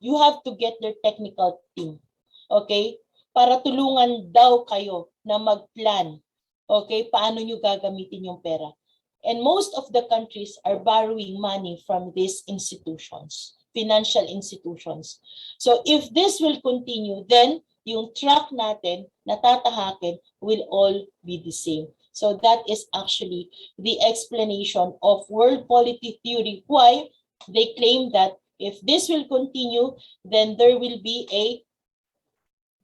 you have to get their technical team. Okay? Para tulungan daw kayo na mag-plan. Okay? Paano nyo gagamitin yung pera. And most of the countries are borrowing money from these institutions, financial institutions. So if this will continue, then yung track natin na tatahakin will all be the same. So that is actually the explanation of world polity theory, why they claim that if this will continue, then there will be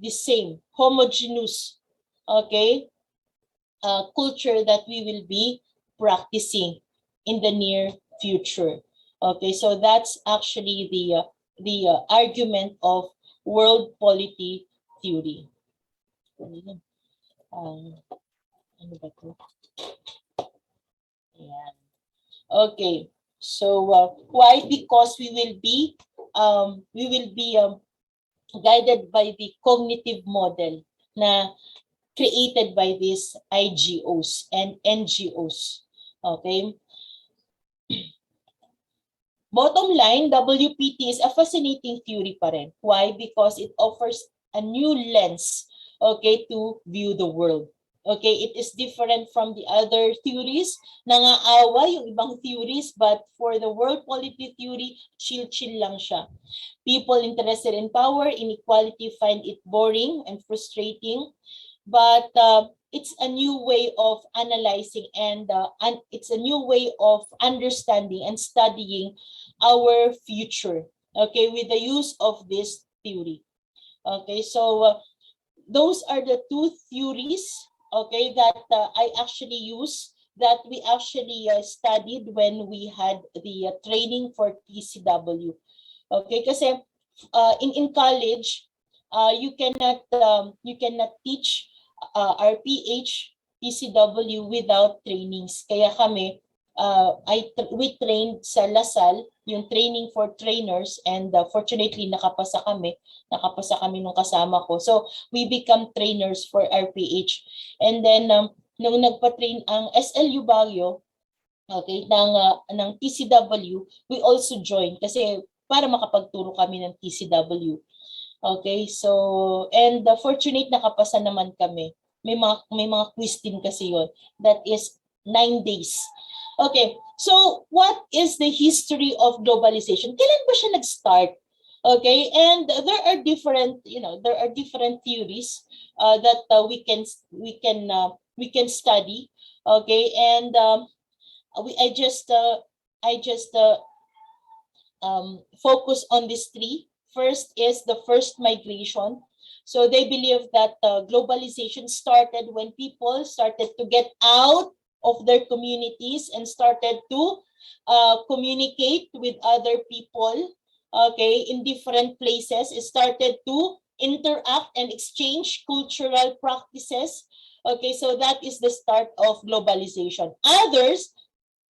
the same homogeneous, okay, culture that we will be practicing in the near future. Okay, so that's actually the argument of world polity theory. Ano ba to? Ayan. Okay. So why? Because we will be guided by the cognitive model na created by these IGOs and NGOs. Okay. Bottom line, WPT is a fascinating theory pa rin. Why? Because it offers a new lens, okay, to view the world. Okay, it is different from the other theories. Nangaawa yung ibang theories, but for the world polity theory, chill-chill lang siya. People interested in power, inequality find it boring and frustrating, but it's a new way of analyzing and it's a new way of understanding and studying our future, okay, with the use of this theory. Okay, so those are the two theories, okay, that I actually use, that we actually studied when we had the training for TCW. Okay, kasi in college, you cannot teach RPH, TCW without trainings. Kaya kami, we trained sa Lasal, yung training for trainers, and fortunately nakapasa kami nung kasama ko. So we become trainers for RPH. And then nung nagpa-train ang SLU Baguio, okay, ng TCW, we also joined kasi para makapagturo kami ng TCW. Okay, so and fortunate nakapasa naman kami. May mga quiz din kasi yon. That is 9 days. Okay, so what is the history of globalization? Kailan ba siya nag-start? Okay, and there are different, there are different theories that we can study. Okay, and I just focus on these three. First is the first migration. So they believe that globalization started when people started to get out of their communities and started to communicate with other people, okay, in different places. It started to interact and exchange cultural practices. Okay, so that is the start of globalization. Others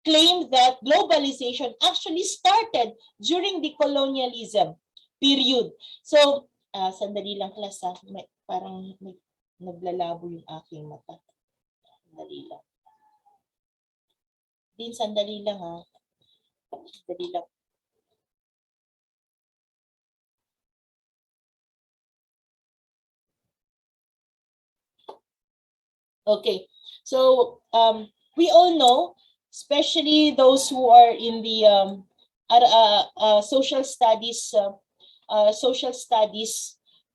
claim that globalization actually started during the colonialism period. So, sandali lang class ha. Parang naglalabo yung aking mata. Sandali lang. Din, sandali lang ha. Sandali lang. Okay. So, we all know, especially those who are in the social studies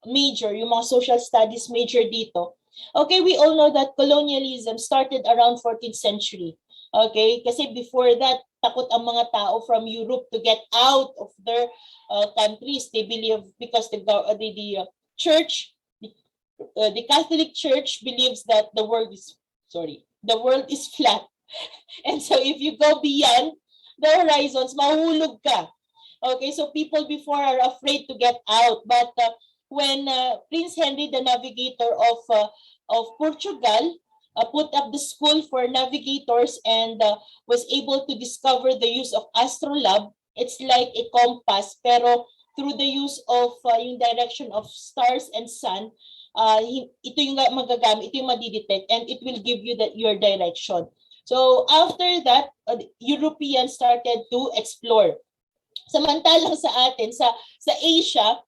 major, yung mga social studies major dito. Okay, we all know that colonialism started around 14th century. Okay, kasi before that, takot ang mga tao from Europe to get out of their countries. They believe because the church, the Catholic Church believes that the world is flat. And so if you go beyond the horizons, mahulog ka. Okay, so people before are afraid to get out. But when Prince Henry, the navigator of Portugal, put up the school for navigators and was able to discover the use of astrolabe, it's like a compass, pero through the use of yung direction of stars and sun, ito yung magagamit, ito yung madidetect, and it will give you your direction. So after that, Europeans started to explore. Samantalang sa atin, sa Asia,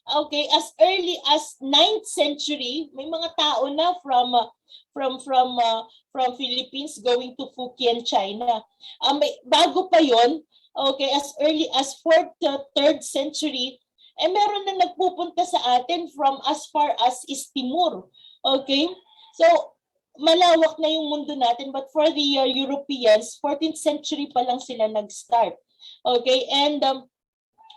okay, as early as 9th century, may mga tao na from from uh, from Philippines going to Fujian, China. Bago pa 'yon, okay, as early as 4th to 3rd century, meron na nagpupunta sa atin from as far as East Timor. Okay? So, malawak na yung mundo natin, but for the Europeans, 14th century pa lang sila nag-start. Okay? And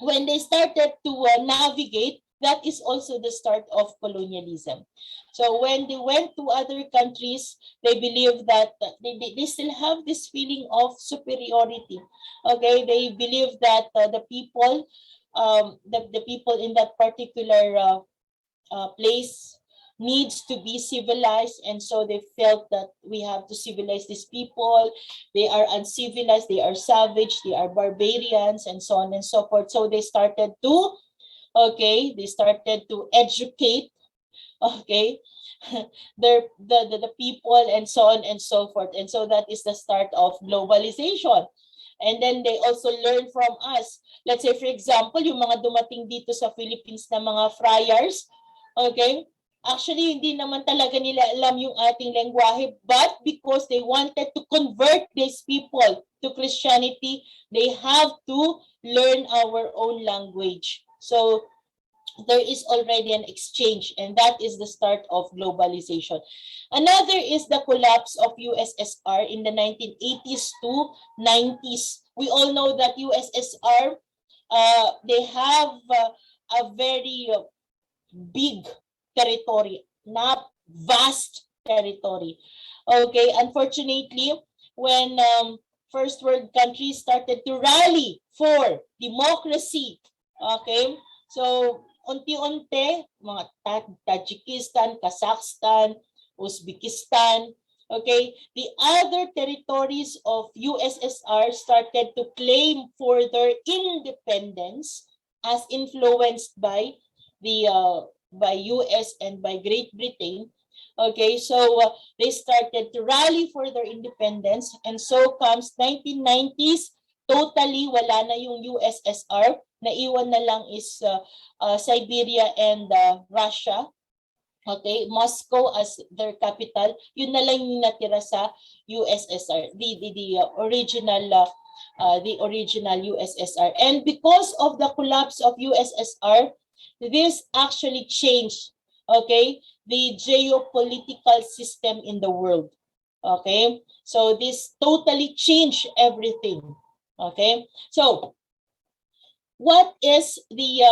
when they started to navigate, that is also the start of colonialism. So when they went to other countries, they believe that they still have this feeling of superiority. Okay, they believe that the people, the people in that particular place needs to be civilized, and so they felt that we have to civilize these people. They are uncivilized, they are savage, they are barbarians, and so on and so forth. So they started to, okay, they started to educate, okay, the people, and so on and so forth. And so that is the start of globalization. And then they also learn from us. Let's say, for example, yung mga dumating dito sa Philippines na mga friars, okay, actually hindi naman talaga nila alam yung ating lengguwahe, but because they wanted to convert these people to Christianity, they have to learn our own language. So there is already an exchange, and that is the start of globalization. Another is the collapse of USSR in the 1980s to 90s. We all know that USSR, they have a very big territory, not vast territory. Okay, unfortunately, when first world countries started to rally for democracy, okay, so unti-unti, mga Tajikistan, Kazakhstan, Uzbekistan, okay, the other territories of USSR started to claim for their independence as influenced by the by US and by Great Britain. Okay, so they started to rally for their independence, and so comes 1990s, totally wala na yung USSR, naiwan na lang is Siberia and Russia. Okay, Moscow as their capital, yun na lang yung natira sa USSR, the original USSR. And because of the collapse of USSR, this actually changed, okay, the geopolitical system in the world. Okay, so this totally changed everything. Okay, so what is the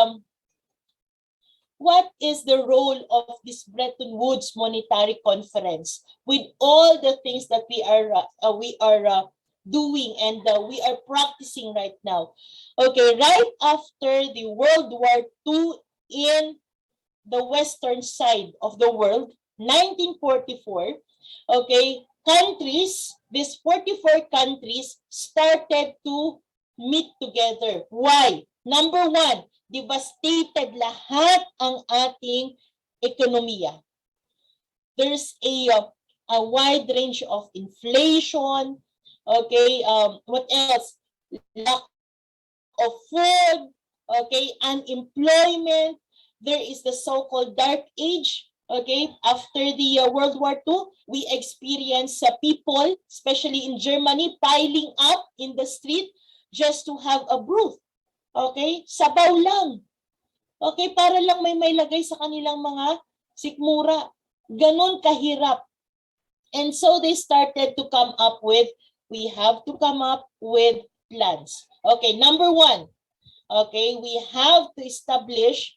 role of this Bretton Woods Monetary Conference with all the things that we are doing and we are practicing right now? Okay, right after the World War II in the western side of the world, 1944, okay, countries, these 44 countries started to meet together. Why? Number one, devastated lahat ang ating ekonomiya. There's a wide range of inflation, okay, what else? Lack of food, okay, unemployment. There is the so-called dark age. Okay, after the World War II, we experienced people, especially in Germany, piling up in the street just to have a broth. Okay, sabaw lang. Okay, para lang may lagay sa kanilang mga sikmura. Ganon kahirap. And so they started to come up with, we have to come up with plans. Okay, number one, okay, we have to establish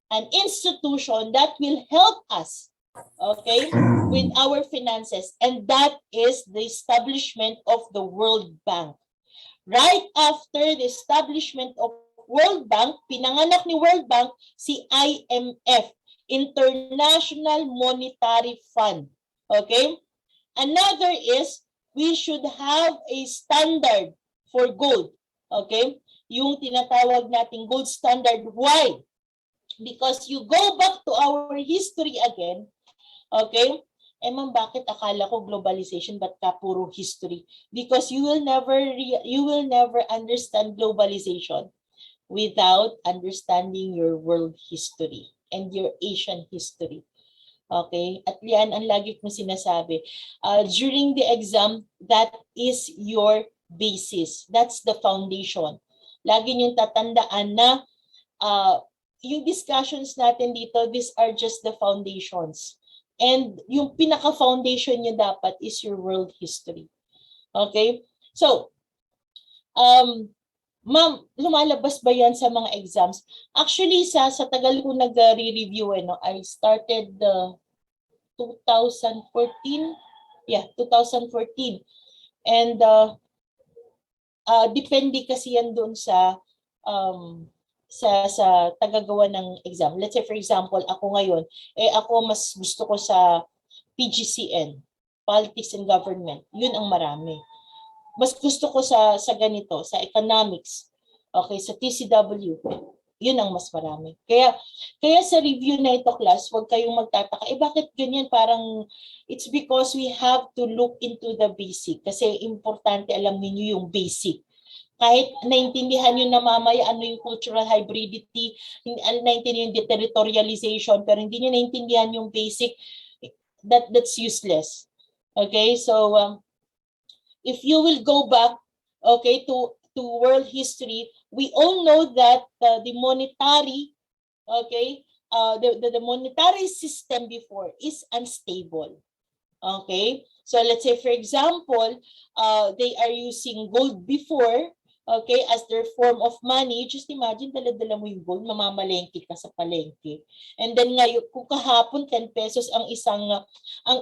an institution that will help us, okay, with our finances, and that is the establishment of the World Bank. Right after the establishment of World Bank, pinanganak ni World Bank si IMF, International Monetary Fund. Okay? Another is, we should have a standard for gold. Okay? Yung tinatawag nating gold standard. Why? Because you go back to our history again, okay? Ma'am, bakit akala ko globalization, but ka puro history? Because you will never understand globalization without understanding your world history and your Asian history. Okay? At yan ang lagi kong sinasabi. During the exam, that is your basis. That's the foundation. Lagi niyong tatandaan na yung discussions natin dito, these are just the foundations. And yung pinaka-foundation niyo dapat is your world history. Okay? So, ma'am, lumalabas ba yan sa mga exams? Actually, sa tagal ko nag-re-review, I started 2014. Yeah, 2014. And depende kasi yan doon sa tagagawa ng exam. Let's say for example, ako ngayon, ako mas gusto ko sa PGCN, Politics and Government. Yun ang marami. Mas gusto ko sa ganito, sa economics. Okay, sa TCW. Yun ang mas marami. Kaya sa review na ito, class, huwag kayong magtataka, bakit ganyan? Parang it's because we have to look into the basic. Kasi importante alam niyo yung basic. Kahit naintindihan nyo na mamaya ano yung cultural hybridity, naintindihan yung deterritorialization, pero hindi nyo naintindihan yung basic, that's useless. Okay, so if you will go back, okay, to world history, we all know that the monetary, okay, the monetary system before is unstable. Okay, so let's say for example, they are using gold before, okay, as their form of money. Just imagine, dala-dala mo yung gold, mamamalengke ka sa palengke. And then ngayon, kung kahapon 10 pesos ang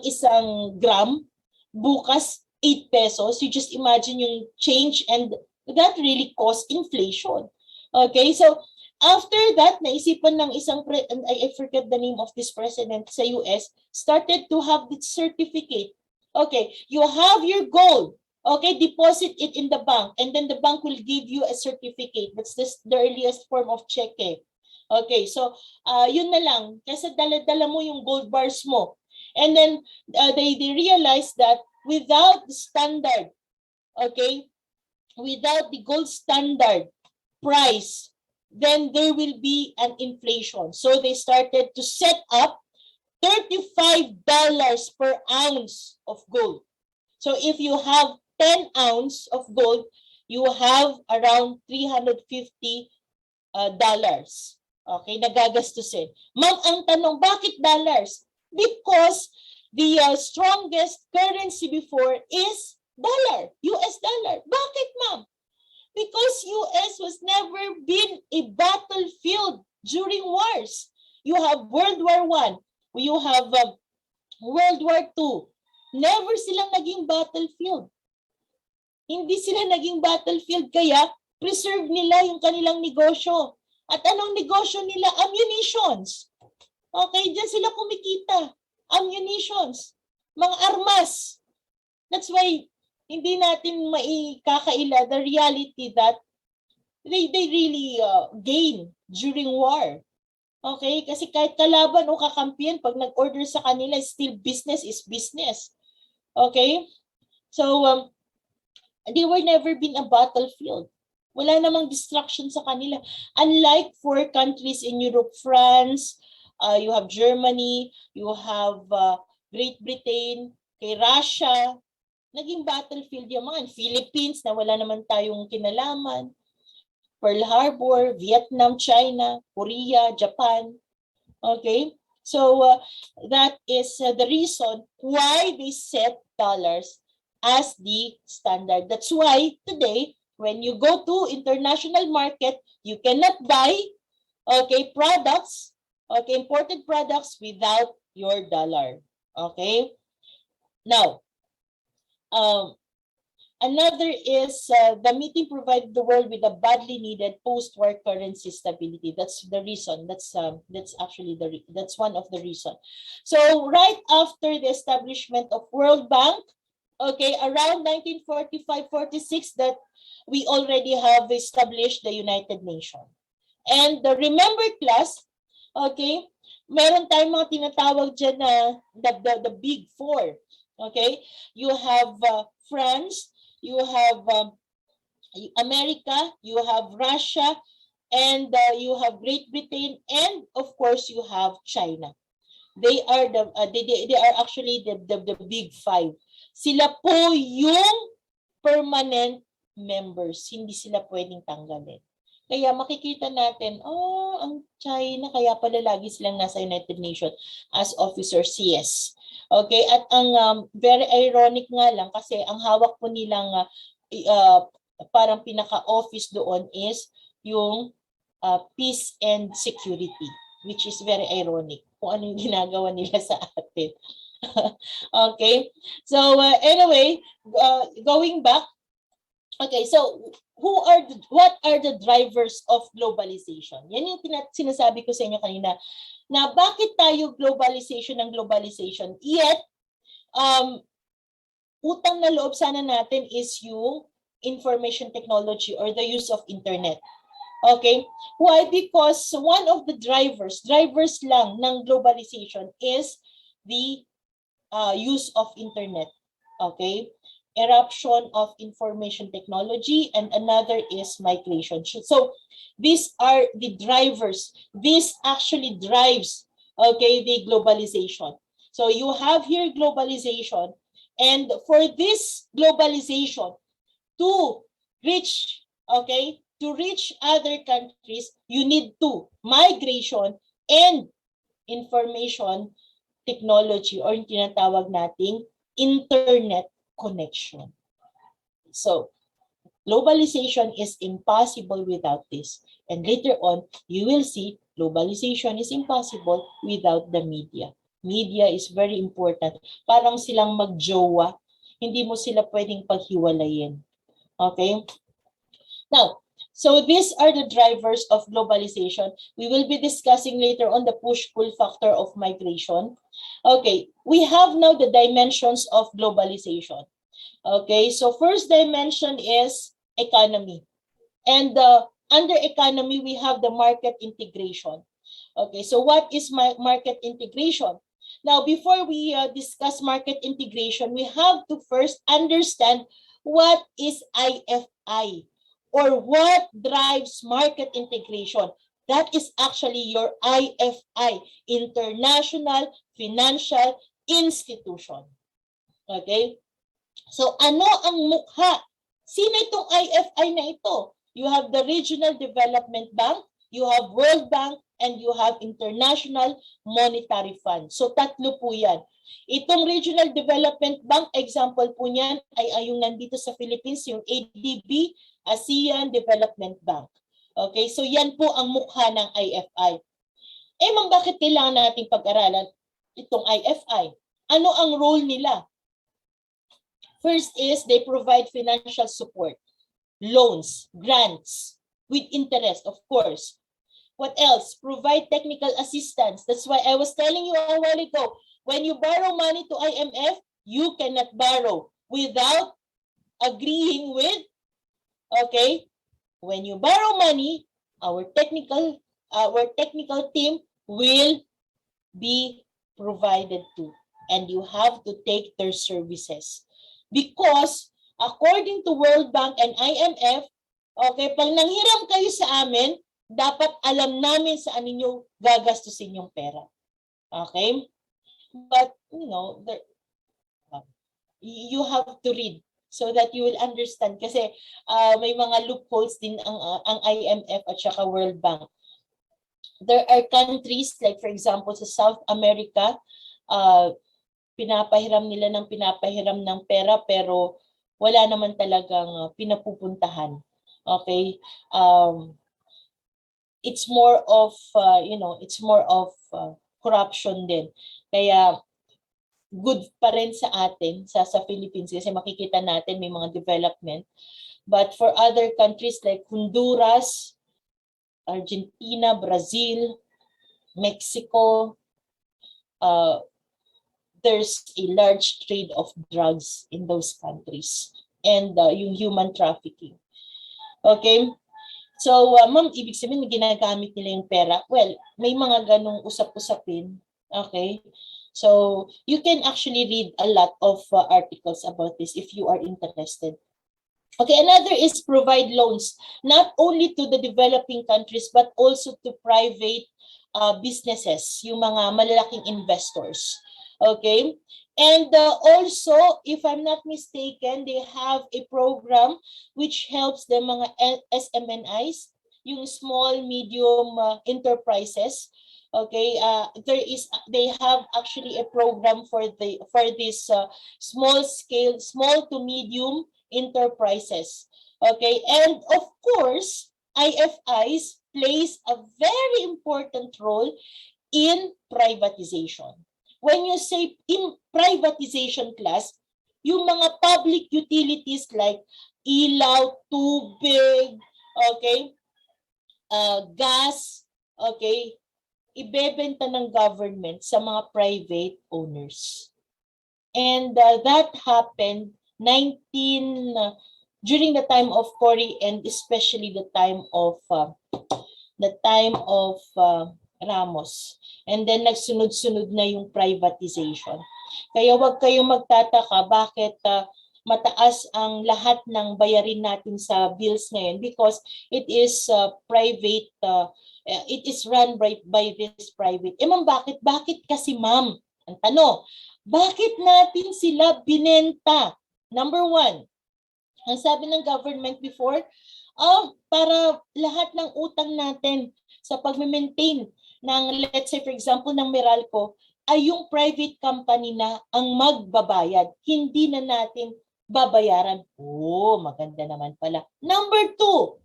isang gram, bukas 8 pesos, you just imagine yung change, and that really caused inflation. Okay, so after that, naisipan ng I forget the name of this president sa US, started to have this certificate. Okay, you have your gold. Okay, deposit it in the bank, and then the bank will give you a certificate. That's the earliest form of check. Okay, so yun na lang. Kasi dala-dala mo yung gold bars mo. And then they realized that without the standard, okay, without the gold standard price, then there will be an inflation. So they started to set up $35 per ounce of gold. So if you have 10 ounce of gold, you have around $350. Okay, nagagastusin. Ma'am, ang tanong, bakit dollars? Because the strongest currency before is dollar, US dollar. Bakit, ma'am? Because US was never been a battlefield during wars. You have World War I, you have World War II. Never silang naging battlefield. Hindi sila naging battlefield, kaya preserve nila yung kanilang negosyo. At anong negosyo nila? Ammunitions. Okay, dyan sila kumikita. Ammunitions. Mga armas. That's why hindi natin maikakaila the reality that they really gain during war. Okay? Kasi kahit kalaban o kakampiyan, pag nag-order sa kanila, still business is business. Okay? So, they were never been a battlefield. Wala namang destruction sa kanila. Unlike for countries in Europe, France, you have Germany, you have Great Britain, kay Russia, naging battlefield yung mga Philippines na wala naman tayong kinalaman, Pearl Harbor, Vietnam, China, Korea, Japan. Okay? So that is the reason why they set dollars as the standard. That's why today, when you go to international market, you cannot buy, okay, products, okay, imported products without your dollar. Okay? Now, another is the meeting provided the world with a badly needed post-war currency stability. That's the reason. That's actually that's one of the reasons. So right after the establishment of World Bank, okay, around 1945-46, that we already have established the United Nations. And remember, class, okay, meron tayong mga tinatawag dyan na the Big Four. Okay, you have France, you have America, you have Russia, and you have Great Britain, and of course you have China. They are they are actually the big five. Sila po yung permanent members. Hindi sila pwedeng tanggalin. Kaya makikita natin, oh, ang China, kaya pala lagi silang nasa United Nations as officers, yes. Okay, at ang very ironic nga lang kasi ang hawak po nilang parang pinaka-office doon is yung peace and security, which is very ironic kung ano yung ginagawa nila sa atin. Okay, so anyway, going back, okay, so what are the drivers of globalization? Yan yung sinasabi ko sa inyo kanina, na bakit tayo globalization, yet utang na loob sana natin is yung information technology or the use of internet. Okay? Why? Because one of the drivers lang ng globalization is the use of internet. Okay? Eruption of information technology, and another is migration. So these are the drivers. This actually drives, okay, the globalization. So you have here globalization, and for this globalization to reach, okay, to reach other countries, you need to migration and information technology, or yung tinatawag nating internet connection. So globalization is impossible without this. And later on, you will see globalization is impossible without the media. Media is very important. Parang silang magjowa. Hindi mo sila pwedeng paghiwalayin. Okay? Now, so these are the drivers of globalization. We will be discussing later on the push-pull factor of migration. Okay, we have now the dimensions of globalization. Okay, so first dimension is economy. And under economy, we have the market integration. Okay, so what is market integration? Now, before we discuss market integration, we have to first understand what is IFI, or what drives market integration. That is actually your IFI, International Financial Institution. Okay? So ano ang mukha? Sino itong IFI na ito? You have the Regional Development Bank, you have World Bank, and you have International Monetary Fund. So tatlo po yan. Itong Regional Development Bank, example po niyan ay yung nandito sa Philippines, yung ADB, ASEAN Development Bank. Okay, so yan po ang mukha ng IFI. Eh, ma'am, bakit kailangan nating pag-aralan itong IFI? Ano ang role nila? First is they provide financial support, loans, grants, with interest, of course. What else? Provide technical assistance. That's why I was telling you a while ago, when you borrow money to IMF, you cannot borrow without agreeing with, okay, when you borrow money, our technical team will be provided to, and you have to take their services. Because according to World Bank and IMF, okay, pag nanghiram kayo sa amin, dapat alam namin saan ninyo gagastusin yung pera. Okay? But, you know, you have to read so that you will understand. Kasi may mga loopholes din ang IMF at saka World Bank. There are countries, like for example, sa South America, pinapahiram ng pera pero wala naman talagang pinapupuntahan. Okay? It's more of, corruption din. Kaya, good pa rin sa atin, sa Philippines, kasi makikita natin may mga development. But for other countries like Honduras, Argentina, Brazil, Mexico, there's a large trade of drugs in those countries, and yung human trafficking. Okay? So, ma'am, ibig sabihin ginagamit nila yung pera. Well, may mga ganong usap-usapin. Okay? So, you can actually read a lot of articles about this if you are interested. Okay, another is provide loans, not only to the developing countries, but also to private businesses, yung mga malalaking investors. Okay? And also, if I'm not mistaken, they have a program which helps the mga SMNIs, yung small, medium enterprises. Okay, they have actually a program for this small to medium enterprises. Okay, and of course, IFIs plays a very important role in privatization. When you say in privatization class, yung mga public utilities like ilaw, tubig, okay, gas, okay, ibebenta ng government sa mga private owners. And that happened during the time of Cory, and especially the time of Ramos. And then nagsunod-sunod na yung privatization. Kaya wag kayong magtataka bakit mataas ang lahat ng bayarin natin sa bills ngayon, because it is private, it is run by this private. Ma'am, bakit kasi ma'am? Ang tanong, bakit natin sila binenta? Number one, ang sabi ng government before, para lahat ng utang natin sa pag-maintain ng, let's say for example, ng Meralco, ay yung private company na ang magbabayad. Hindi na natin babayaran. Oh, maganda naman pala. Number two,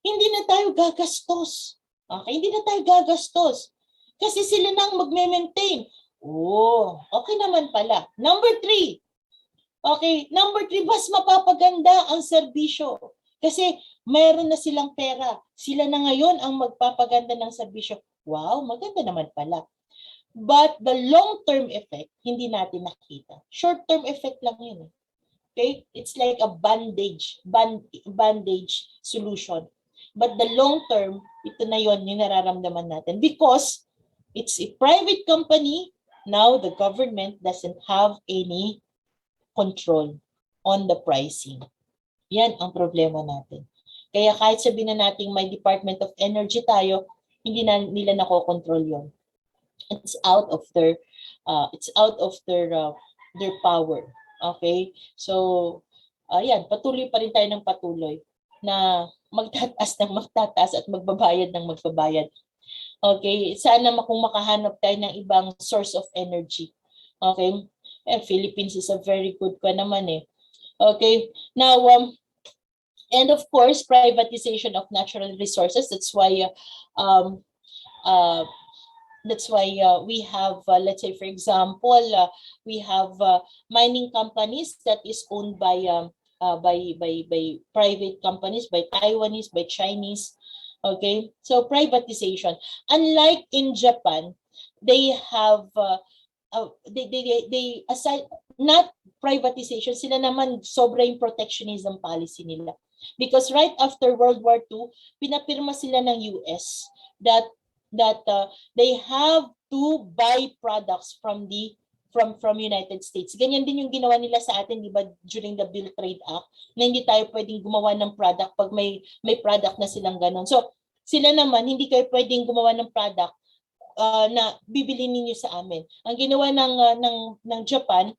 hindi na tayo gagastos. Okay, hindi na tayo gagastos. Kasi sila nang magme-maintain. Oh, okay naman pala. Number three, mas mapapaganda ang serbisyo. Kasi mayroon na silang pera. Sila na ngayon ang magpapaganda ng serbisyo. Wow, maganda naman pala. But the long-term effect, hindi natin nakita. Short-term effect lang yun. Okay? It's like a bandage solution. But the long-term, ito na yun, yung nararamdaman natin. Because it's a private company, now the government doesn't have any control on the pricing. Yan ang problema natin. Kaya kahit sabihin na natin may Department of Energy tayo, hindi na nila nakokontrol yon. It's out of their their power. Okay? So, yan, patuloy pa rin tayo ng patuloy na magtataas at magbabayad ng magbabayad. Okay? Sana kung makahanap tayo ng ibang source of energy. Okay? Philippines is a very good pa naman eh. Okay? Now, and of course, privatization of natural resources. That's why we have, let's say, for example, we have mining companies that is owned by private companies, by Taiwanese, by Chinese. Okay, so privatization. Unlike in Japan, they have they aside not privatization, sila naman sobra yung protectionism policy nila. Because right after World War II, pinapirma sila ng US that they have to buy products from United States. Ganyan din yung ginawa nila sa atin, di ba, during the Bill Trade Act, na hindi tayo pwedeng gumawa ng product pag may product na silang ganon. So, sila naman, hindi kayo pwedeng gumawa ng product na bibili ninyo sa amin. Ang ginawa ng Japan,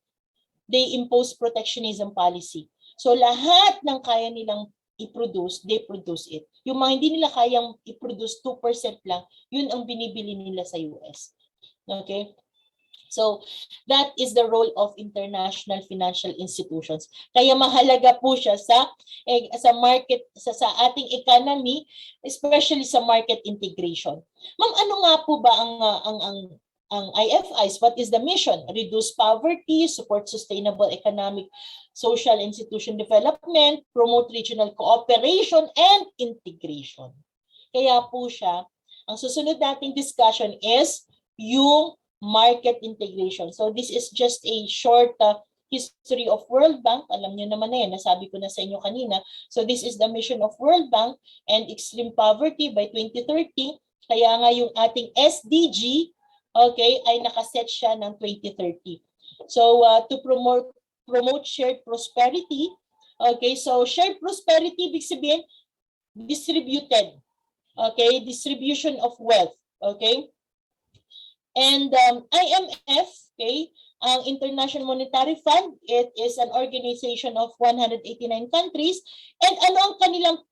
they impose protectionism policy. So, lahat ng kaya nilang i-produce, they produce it. Yung mga hindi nila kayang i-produce 2% lang, yun ang binibili nila sa US. Okay? So, that is the role of international financial institutions. Kaya mahalaga po siya sa market, sa ating economy, especially sa market integration. Ma'am, ano nga po ba ang IFIs? What is the mission? Reduce poverty, support sustainable economic, social institution development, promote regional cooperation and integration. Kaya po siya, ang susunod nating discussion is yung market integration. So this is just a short history of World Bank. Alam niyo naman na yan, nasabi ko na sa inyo kanina. So this is the mission of World Bank and extreme poverty by 2030. Kaya nga yung ating SDG, okay, ay nakaset siya ng 2030. So to promote shared prosperity, Okay, so shared prosperity, ibig sabihin, distributed. Okay, distribution of wealth. Okay, and IMF, okay, ang International Monetary Fund, it is an organization of 189 countries. And ano ang kanilang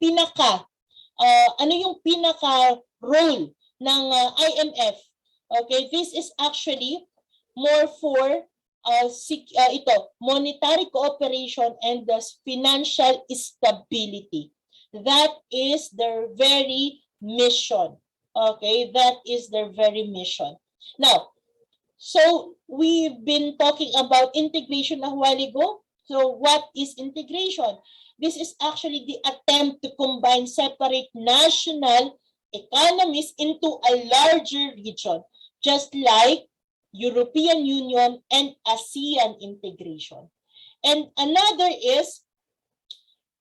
ano yung pinaka role ng IMF? Okay, this is actually more for ito, monetary cooperation and the financial stability. That is their very mission. Okay, that is their very mission. Now, so we've been talking about integration a while ago. So what is integration? This is actually the attempt to combine separate national economies into a larger region, just like European Union and ASEAN integration. And another is,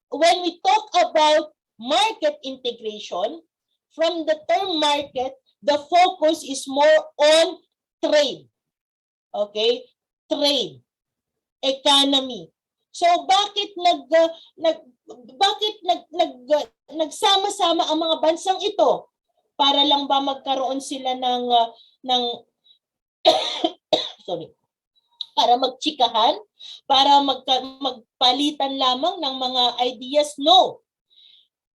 when we talk about market integration, from the term market, the focus is more on trade. Okay? Trade, economy. So bakit nagsama-sama ang mga bansang ito? Para lang ba magkaroon sila ng sorry, para magtsikahan, para magpalitan lamang ng mga ideas? No.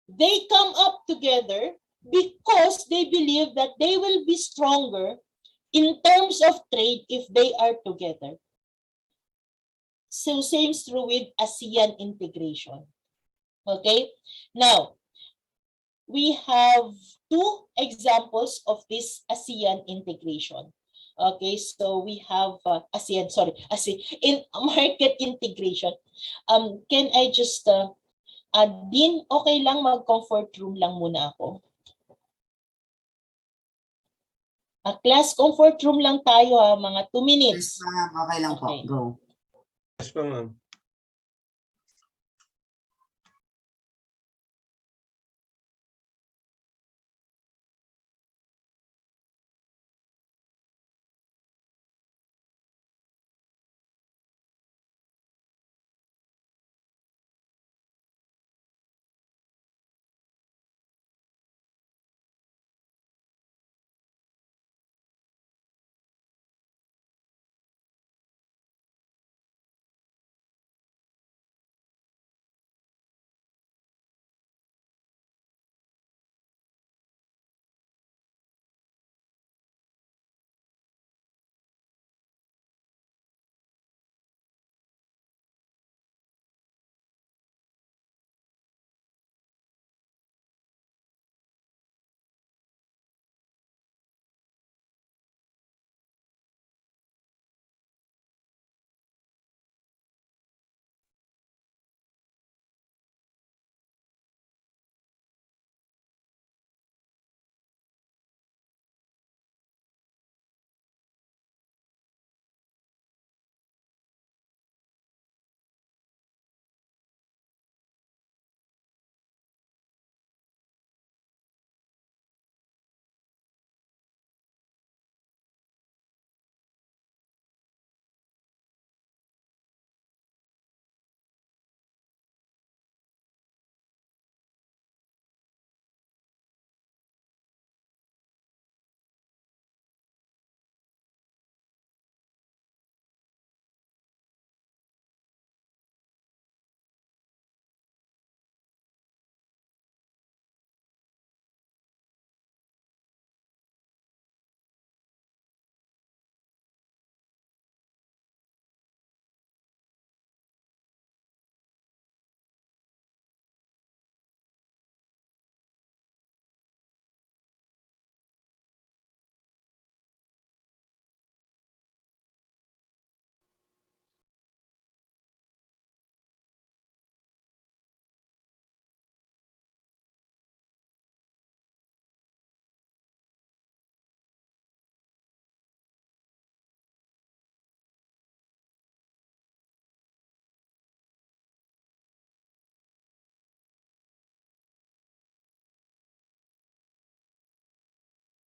They come up together because they believe that they will be stronger in terms of trade if they are together. So same is true with ASEAN integration. Okay? Now, we have two examples of this ASEAN integration. Okay, so we have ASEAN in market integration. Can I just Din, okay lang mag-comfort room lang muna ako. Class, comfort room lang tayo ha, mga 2 minutes. Yes, ma'am. Okay lang po. Go. Yes, ma'am.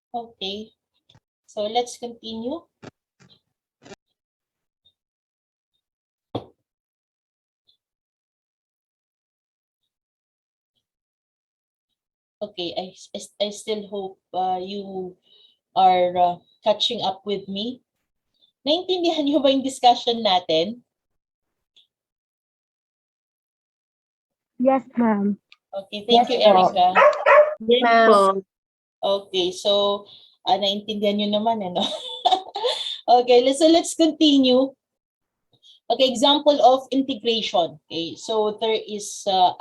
Okay, so let's continue. Okay, I still hope you are catching up with me. Naintindihan niyo ba yung discussion natin? Yes, ma'am. Okay, thank you, Yes po. Erica. Yes po. Okay, so naintindihan niyo naman, ano? Okay, so let's continue. Okay, example of integration. Okay, so there is there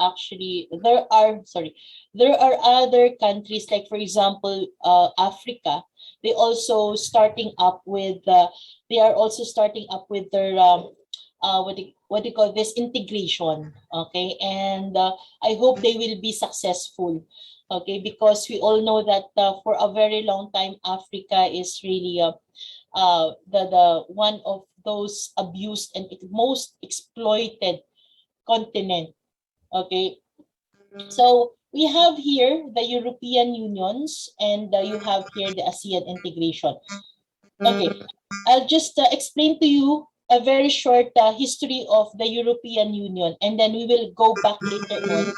are other countries like, for example, Africa. They also starting up with they are also starting up with their what do you call this, integration. Okay, and I hope they will be successful. Okay, because we all know that for a very long time Africa is really the one of those abused and most exploited continent. Okay, so we have here the European Unions, and you have here the ASEAN integration. Okay, I'll just explain to you a very short history of the European Union, and then we will go back later on.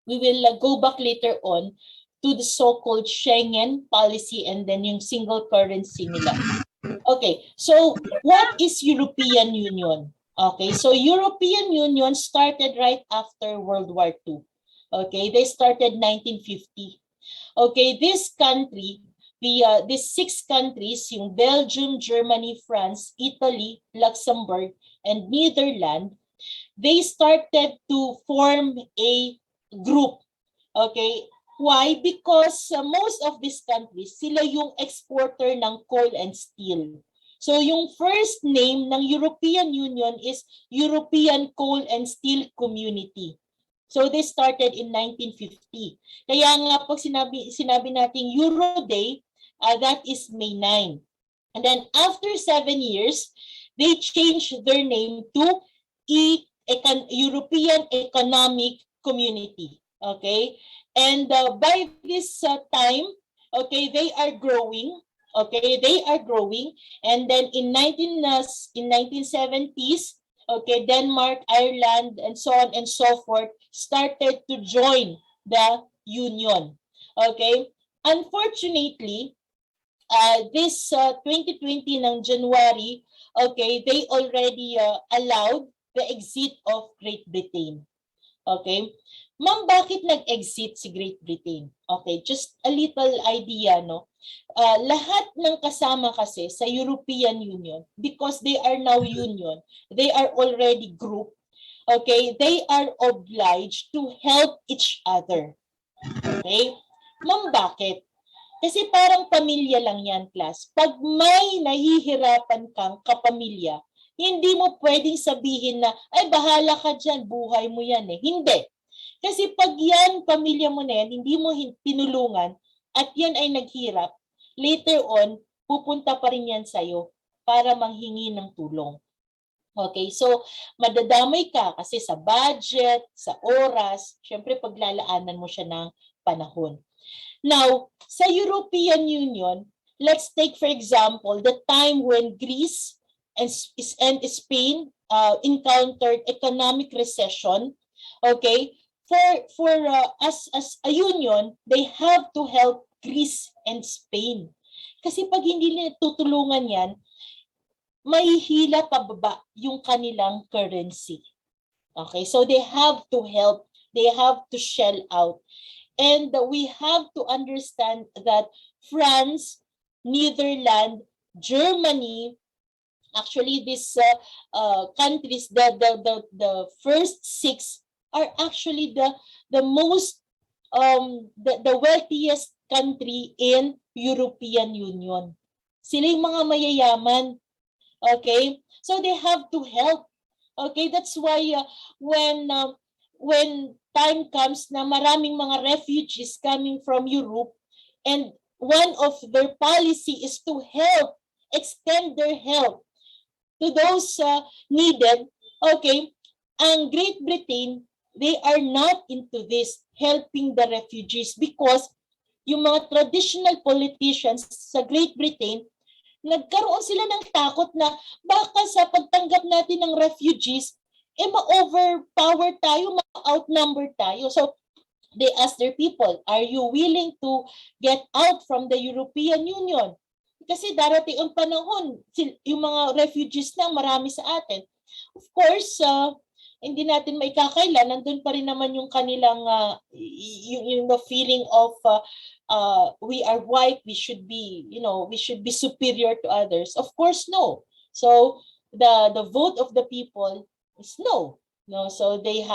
We will go back later on to the so-called Schengen policy and then yung single currency nila. Okay, so what is European Union? Okay, so European Union started right after World War II. Okay, they started 1950. Okay, this country, these 6 countries, yung Belgium, Germany, France, Italy, Luxembourg, and Netherlands, they started to form a group. Okay, why? Because most of these countries, sila yung exporter ng coal and steel. So yung first name ng European Union is European Coal and Steel Community. So they started in 1950. Kaya nga pag sinabi nating Euro Day, that is May 9. And then after 7 years, they changed their name to European Economic Community. Okay, and by this time, okay, they are growing. Okay, they are growing, and then in 1970s, okay, Denmark, Ireland, and so on and so forth started to join the union. Okay, unfortunately, this 2020 ng January, okay, they already allowed the exit of Great Britain. Okay? Ma'am, bakit nag-exit si Great Britain? Okay, just a little idea, no? Lahat ng kasama kasi sa European Union, because they are now union, they are already group, okay, they are obliged to help each other. Okay? Ma'am, bakit? Kasi parang pamilya lang yan, class. Pag may nahihirapan kang kapamilya, hindi mo pwedeng sabihin na, ay bahala ka dyan, buhay mo yan eh. Hindi. Kasi pag yan, pamilya mo na yan, hindi mo tinulungan, at yan ay naghirap, later on, pupunta pa rin yan sa'yo para manghingi ng tulong. Okay, so madadamay ka kasi sa budget, sa oras, syempre paglalaanan mo siya ng panahon. Now, sa European Union, let's take for example the time when Greece and Spain encountered economic recession. Okay, as a union, they have to help Greece and Spain. Kasi pag hindi nila tutulungan yan, mahihila pababa yung kanilang currency. Okay, so they have to help, they have to shell out. And we have to understand that France, Netherlands, Germany, actually these countries, the first 6 are actually the most the wealthiest country in European Union. Sila yung mga mayayaman. Okay, so they have to help. Okay, that's why when time comes na maraming mga refugees coming from Europe, and one of their policy is to help, extend their help to those needed. Okay, ang Great Britain, they are not into this helping the refugees because yung mga traditional politicians sa Great Britain, nagkaroon sila ng takot na baka sa pagtanggap natin ng refugees, ma-overpower tayo, ma-outnumber tayo. So, they ask their people, are you willing to get out from the European Union? Kasi darating ang panahon, yung mga refugees na marami sa atin. Of course, hindi natin maikakaila, nandun pa rin naman yung kanilang, yung the feeling of we are white, we should be, we should be superior to others. Of course, no. So the vote of the people is no. No, so they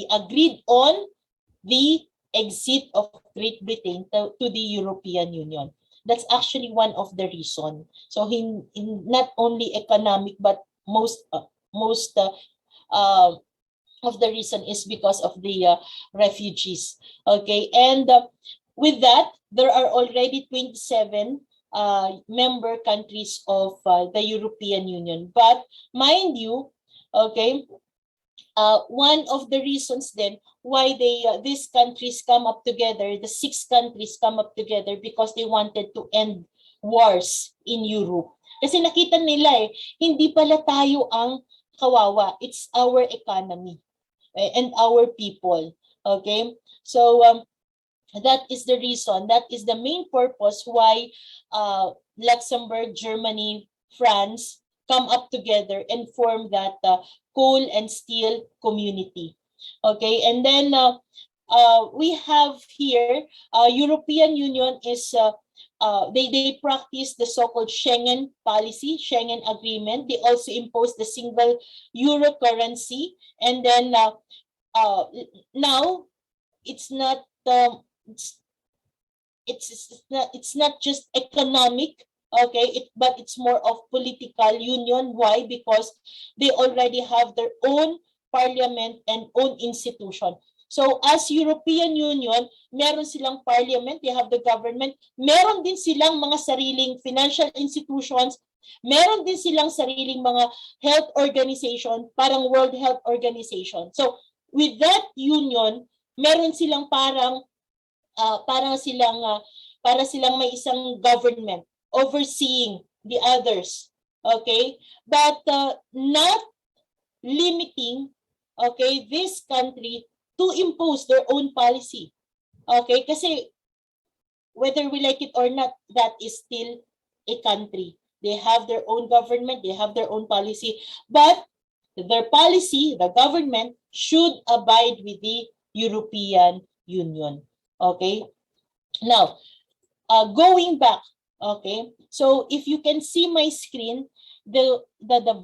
agreed on the exit of Great Britain to the European Union. That's actually one of the reason. So in not only economic but most of the reason is because of the refugees. Okay, and with that, there are already 27 member countries of the European Union. But mind you, okay, one of the reasons then why these countries come up together, the 6 countries come up together because they wanted to end wars in Europe. Kasi nakita nila hindi pala tayo ang kawawa, it's our economy and our people. Okay, so that is the reason, that is the main purpose why Luxembourg, Germany, France come up together and form that coal and steel community. Okay, and then we have here European Union is they practice the so-called Schengen policy, Schengen agreement. They also impose the single euro currency, and then now it's not it's not just economic, okay, but it's more of political union. Why? Because they already have their own parliament and own institution. So as European Union, meron silang parliament, they have the government, meron din silang mga sariling financial institutions, meron din silang sariling mga health organization, parang World Health Organization. So with that union, meron silang parang para silang may isang government overseeing the others. Okay, but not limiting, okay, this country to impose their own policy. Okay, kasi whether we like it or not, that is still a country. They have their own government, they have their own policy, but their policy, the government, should abide with the European Union. Okay, now going back, okay, so if you can see my screen, the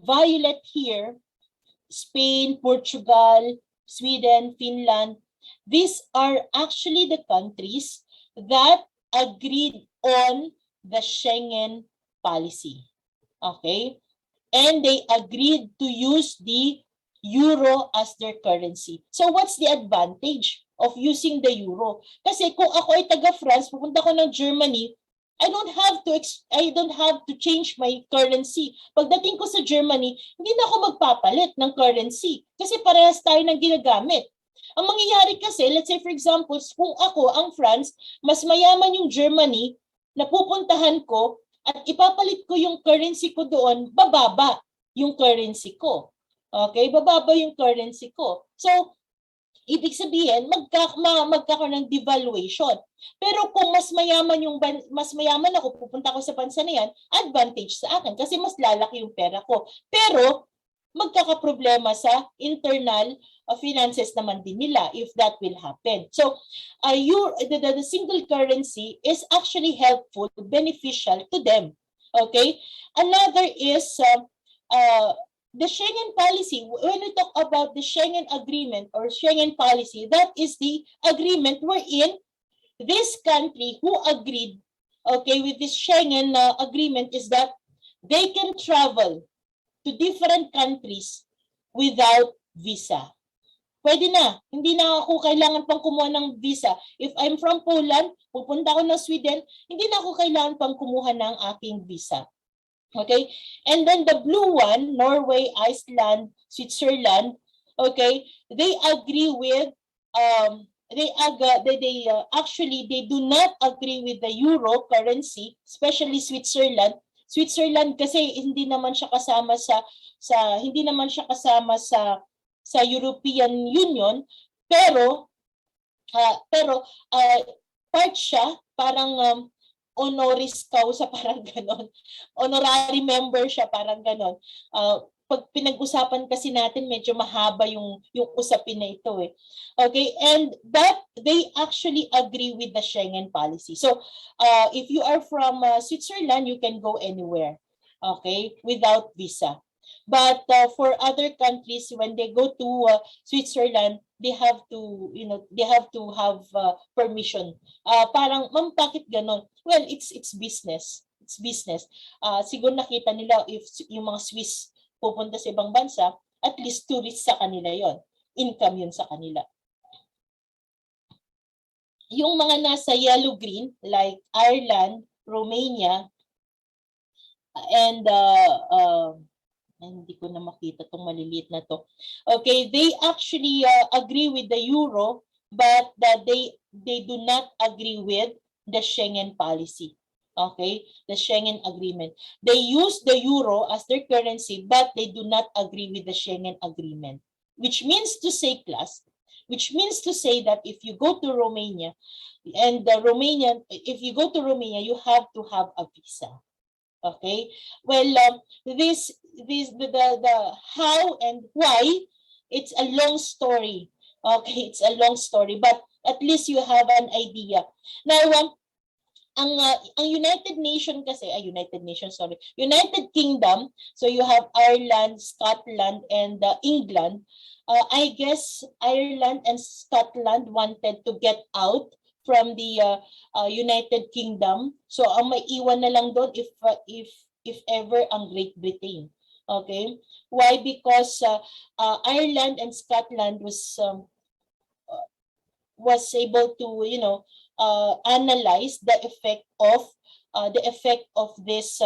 violet here, Spain, Portugal, Sweden, Finland, these are actually the countries that agreed on the Schengen policy. Okay, and they agreed to use the euro as their currency. So what's the advantage of using the euro? Kasi kung ako ay taga France, pupunta ko ng Germany, I don't have to change my currency. Pagdating ko sa Germany, hindi na ako magpapalit ng currency kasi parehas tayo ng ginagamit. Ang mangyayari kasi, let's say for example, kung ako ang France, mas mayaman yung Germany, na pupuntahan ko at ipapalit ko yung currency ko doon, bababa yung currency ko. Okay, bababa yung currency ko. So, ibig sabihin, magkakaroon ng devaluation. Pero kung mas mayaman ako, pupunta ko sa bansa na yan, advantage sa akin kasi mas lalaki yung pera ko. Pero magkakaproblema sa internal finances naman din nila if that will happen. So the single currency is actually helpful, beneficial to them. Okay? Another is the Schengen policy. When we talk about the Schengen agreement or Schengen policy, that is the agreement wherein this country who agreed, okay, with this Schengen agreement is that they can travel to different countries without visa. Pwede na. Hindi na ako kailangan pang kumuha ng visa. If I'm from Poland, pupunta ako ng Sweden, hindi na ako kailangan pang kumuha ng aking visa. Okay? And then the blue one, Norway, Iceland, Switzerland, okay, they agree with actually they do not agree with the euro currency, especially Switzerland. Switzerland kasi hindi naman siya kasama sa sa European Union, pero part siya, parang honoris causa, parang ganon. Honorary member siya, parang ganon. Pag pinag-usapan kasi natin, medyo mahaba yung usapin na ito eh. Okay, and that they actually agree with the Schengen policy. So, if you are from Switzerland, you can go anywhere, okay, without visa. But for other countries, when they go to Switzerland, they have to, they have to have permission. Parang, ma'am, bakit ganon? Well, it's business. It's business. Siguro nakita nila if yung mga Swiss pupunta sa ibang bansa, at least tourist sa kanila yon, income yun sa kanila. Yung mga nasa yellow-green, like Ireland, Romania, and hindi ko na makita itong maliliit na to. Okay, they actually agree with the euro, but they do not agree with the Schengen policy. Okay, the Schengen agreement. They use the euro as their currency, but they do not agree with the Schengen agreement. Which means to say, class, that if you go to Romania, and if you go to Romania, you have to have a visa. Okay, well, the how and why, it's a long story. Okay, it's a long story, but at least you have an idea. Now, ang United Kingdom, so you have Ireland, Scotland, and England. I guess Ireland and Scotland wanted to get out from the United Kingdom. So ang may iwan na lang doon if ever ang Great Britain. Okay? Why? Because Ireland and Scotland was able to, analyze the effect of this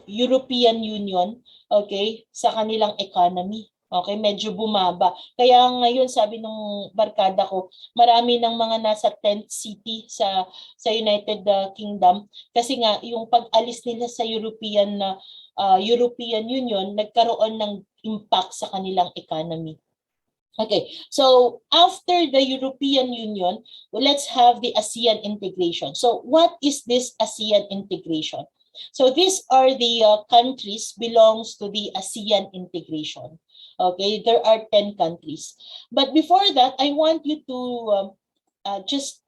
European Union, okay, sa kanilang economy. Okay, medyo bumaba. Kaya ngayon, sabi ng barkada ko, marami ng mga nasa tent city sa United Kingdom kasi nga yung pag-alis nila sa European Union, nagkaroon ng impact sa kanilang economy. Okay, so after the European Union, let's have the ASEAN integration. So what is this ASEAN integration? So these are the countries belongs to the ASEAN integration. Okay, there are 10 countries. But before that, I want you to just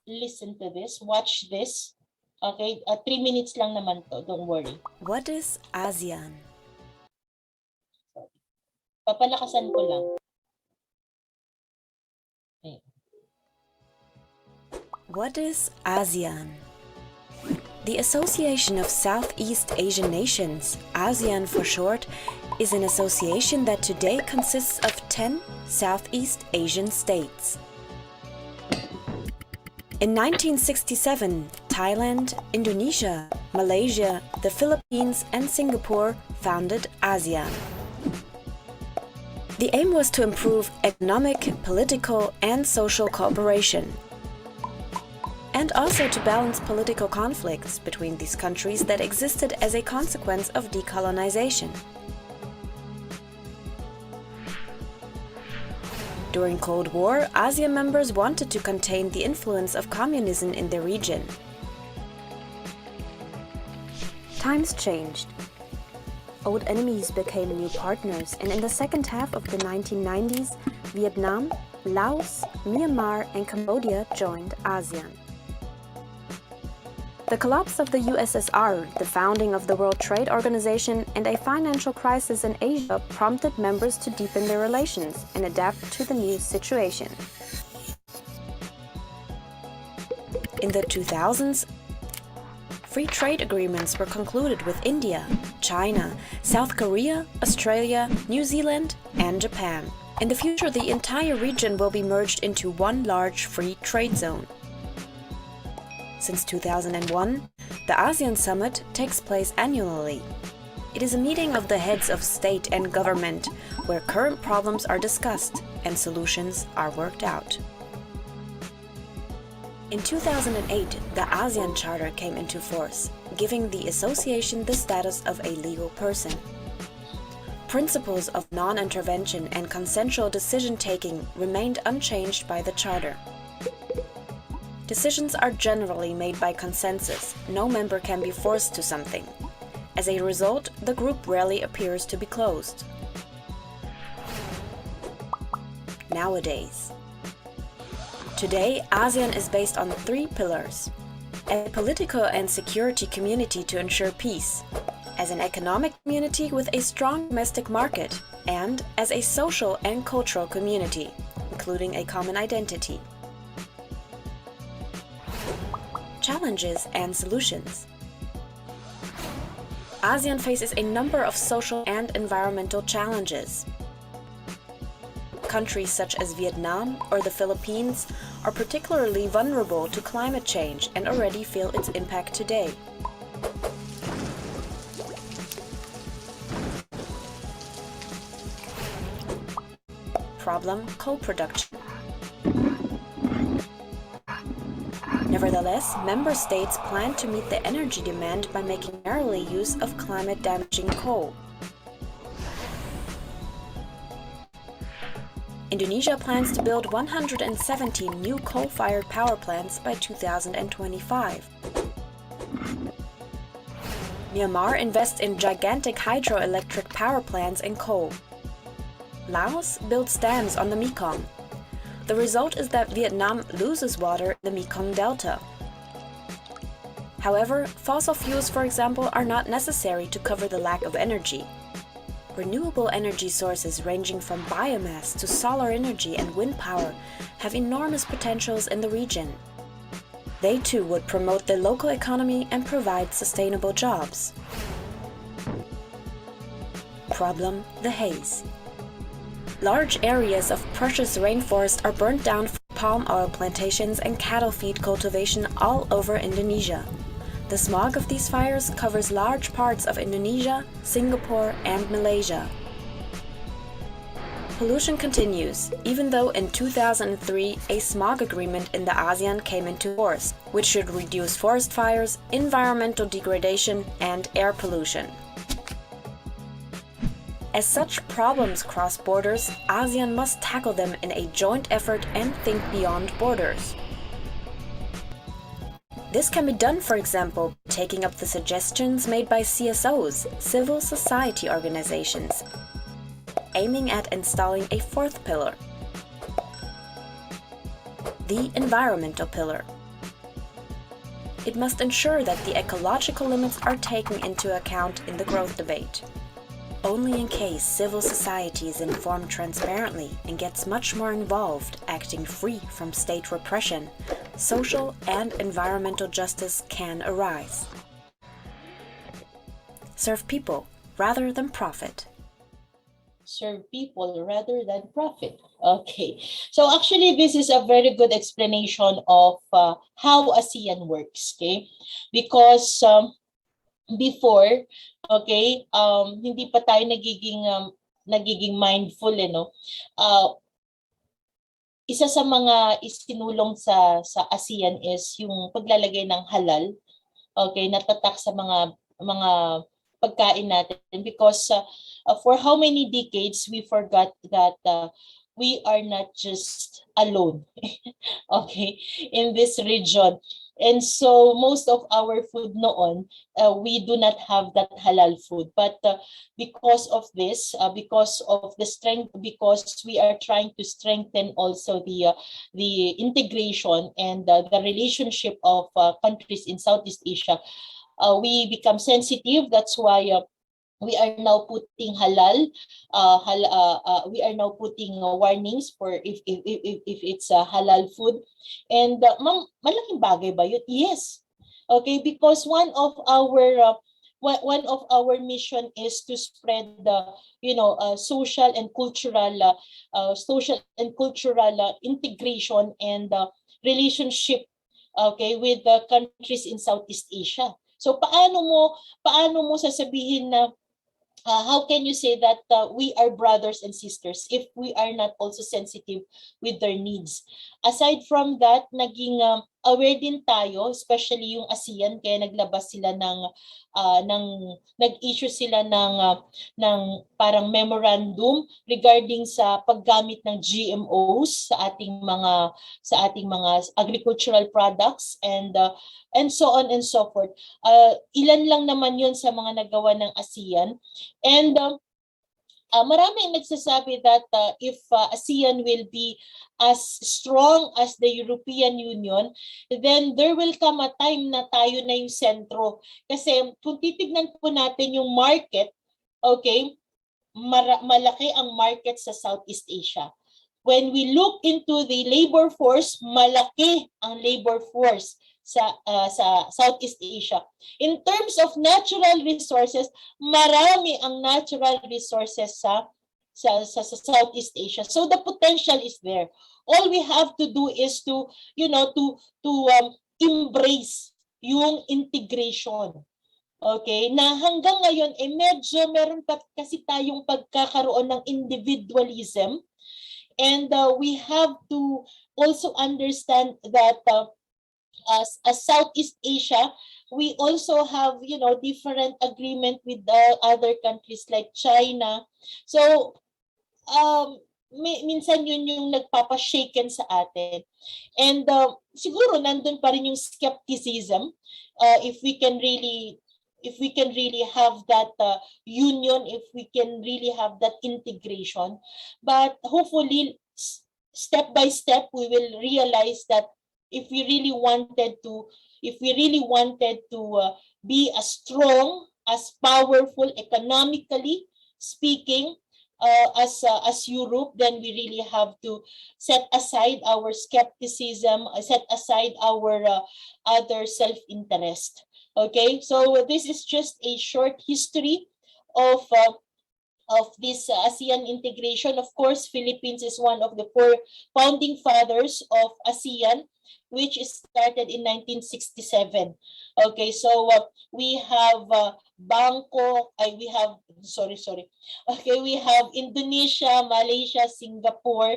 listen to this, watch this. Okay, 3 minutes lang naman to, don't worry. What is ASEAN? Papalakasan ko lang. What is ASEAN? The Association of Southeast Asian Nations, ASEAN for short, is an association that today consists of 10 Southeast Asian states. In 1967, Thailand, Indonesia, Malaysia, the Philippines, and Singapore founded ASEAN. The aim was to improve economic, political, and social cooperation, and also to balance political conflicts between these countries that existed as a consequence of decolonization. During Cold War, ASEAN members wanted to contain the influence of communism in the region. Times changed. Old enemies became new partners, and in the second half of the 1990s, Vietnam, Laos, Myanmar, and Cambodia joined ASEAN. The collapse of the USSR, the founding of the World Trade Organization, and a financial crisis in Asia prompted members to deepen their relations and adapt to the new situation. In the 2000s, free trade agreements were concluded with India, China, South Korea, Australia, New Zealand, and Japan. In the future, the entire region will be merged into one large free trade zone. Since 2001, the ASEAN Summit takes place annually. It is a meeting of the heads of state and government where current problems are discussed and solutions are worked out. In 2008, the ASEAN Charter came into force, giving the association the status of a legal person. principles of non-intervention and consensual decision-taking remained unchanged by the Charter. Decisions are generally made by consensus. No member can be forced to something. As a result, the group rarely appears to be closed. Nowadays. Today, ASEAN is based on 3 pillars. As a political and security community to ensure peace, as an economic community with a strong domestic market, and as a social and cultural community, including a common identity. Challenges and solutions. ASEAN faces a number of social and environmental challenges. Countries such as Vietnam or the Philippines are particularly vulnerable to climate change and already feel its impact today. Problem: coal production. Nevertheless, member states plan to meet the energy demand by making merely use of climate-damaging coal. Indonesia plans to build 117 new coal-fired power plants by 2025. Myanmar invests in gigantic hydroelectric power plants and coal. Laos builds dams on the Mekong. The result is that Vietnam loses water in the Mekong Delta. However, fossil fuels, for example, are not necessary to cover the lack of energy. Renewable energy sources ranging from biomass to solar energy and wind power have enormous potentials in the region. They too would promote the local economy and provide sustainable jobs. Problem: the haze. Large areas of precious rainforest are burnt down for palm oil plantations and cattle feed cultivation all over Indonesia. The smog of these fires covers large parts of Indonesia, Singapore, and Malaysia. Pollution continues, even though in 2003 a smog agreement in the ASEAN came into force, which should reduce forest fires, environmental degradation, and air pollution. As such problems cross borders, ASEAN must tackle them in a joint effort and think beyond borders. This can be done, for example, taking up the suggestions made by CSOs, civil society organizations, aiming at installing a 4th pillar, the environmental pillar. It must ensure that the ecological limits are taken into account in the growth debate. Only in case civil society is informed transparently and gets much more involved, acting free from state repression, social and environmental justice can arise. Serve people rather than profit. Serve people rather than profit. Okay. So actually, this is a very good explanation of how ASEAN works. Okay. Because before, okay, hindi pa tayo nagiging mindful, isa sa mga isinulong sa ASEAN is yung paglalagay ng halal, okay, natatak sa mga pagkain natin, because for how many decades we forgot that we are not just alone okay, in this region. And so most of our food noon, we do not have that halal food. But because of this, because of the strength, because we are trying to strengthen also the integration and the relationship of countries in Southeast Asia, we become sensitive. That's why we are now putting we are now putting warnings for if it's a halal food. And malaking bagay ba yun? Yes. Okay, because one of our mission is to spread the social and cultural integration and relationship, okay, with the countries in Southeast Asia. So paano mo sasabihin na how can you say that we are brothers and sisters if we are not also sensitive with their needs? Aside from that, naging aware din tayo, especially yung ASEAN, kaya naglabas sila nag-issue sila ng parang memorandum regarding sa paggamit ng GMOs sa ating mga agricultural products and so on and so forth. Ilan lang naman yun sa mga nagawa ng ASEAN. And maraming nagsasabi that if ASEAN will be as strong as the European Union, then there will come a time na tayo na yung sentro. Kasi kung titignan po natin yung market, okay, malaki ang market sa Southeast Asia. When we look into the labor force, malaki ang labor force sa Southeast Asia. In terms of natural resources, marami ang natural resources sa Southeast Asia. So the potential is there. All we have to do is to embrace yung integration. Okay, na hanggang ngayon medyo meron pa kasi tayong pagkakaroon ng individualism, and we have to also understand that as Southeast Asia, we also have different agreement with other countries like China. So minsan yun yung nagpapashaken sa atin. And siguro nandun pa rin yung skepticism if we can really have that union, if we can really have that integration. But hopefully, step by step, we will realize that if we really wanted to be as strong, as powerful economically speaking, as Europe, then we really have to set aside our skepticism, set aside our other self-interest. Okay, so this is just a short history of this ASEAN integration. Of course, Philippines is one of the 4 founding fathers of ASEAN, which started in 1967. Okay, so we have Bangkok, Okay, we have Indonesia, Malaysia, Singapore,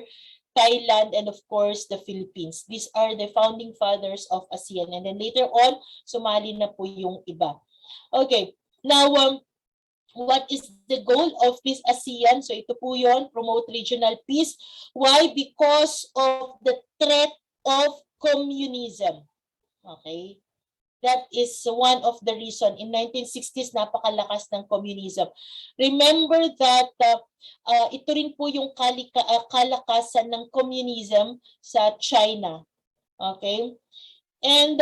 Thailand, and of course, the Philippines. These are the founding fathers of ASEAN. And then later on, sumali na po yung iba. Okay, now, what is the goal of this ASEAN? So ito po yun, promote regional peace. Why? Because of the threat of communism. Okay? That is one of the reason. In 1960s, napakalakas ng communism. Remember that ito rin po yung kalakasan ng communism sa China. Okay? And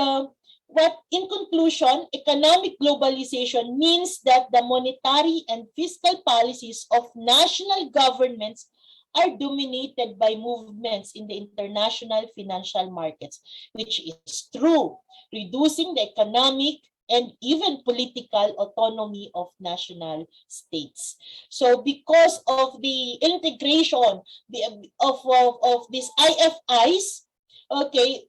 in conclusion, economic globalization means that the monetary and fiscal policies of national governments are dominated by movements in the international financial markets, which is true, reducing the economic and even political autonomy of national states. So because of the integration of these IFIs, okay,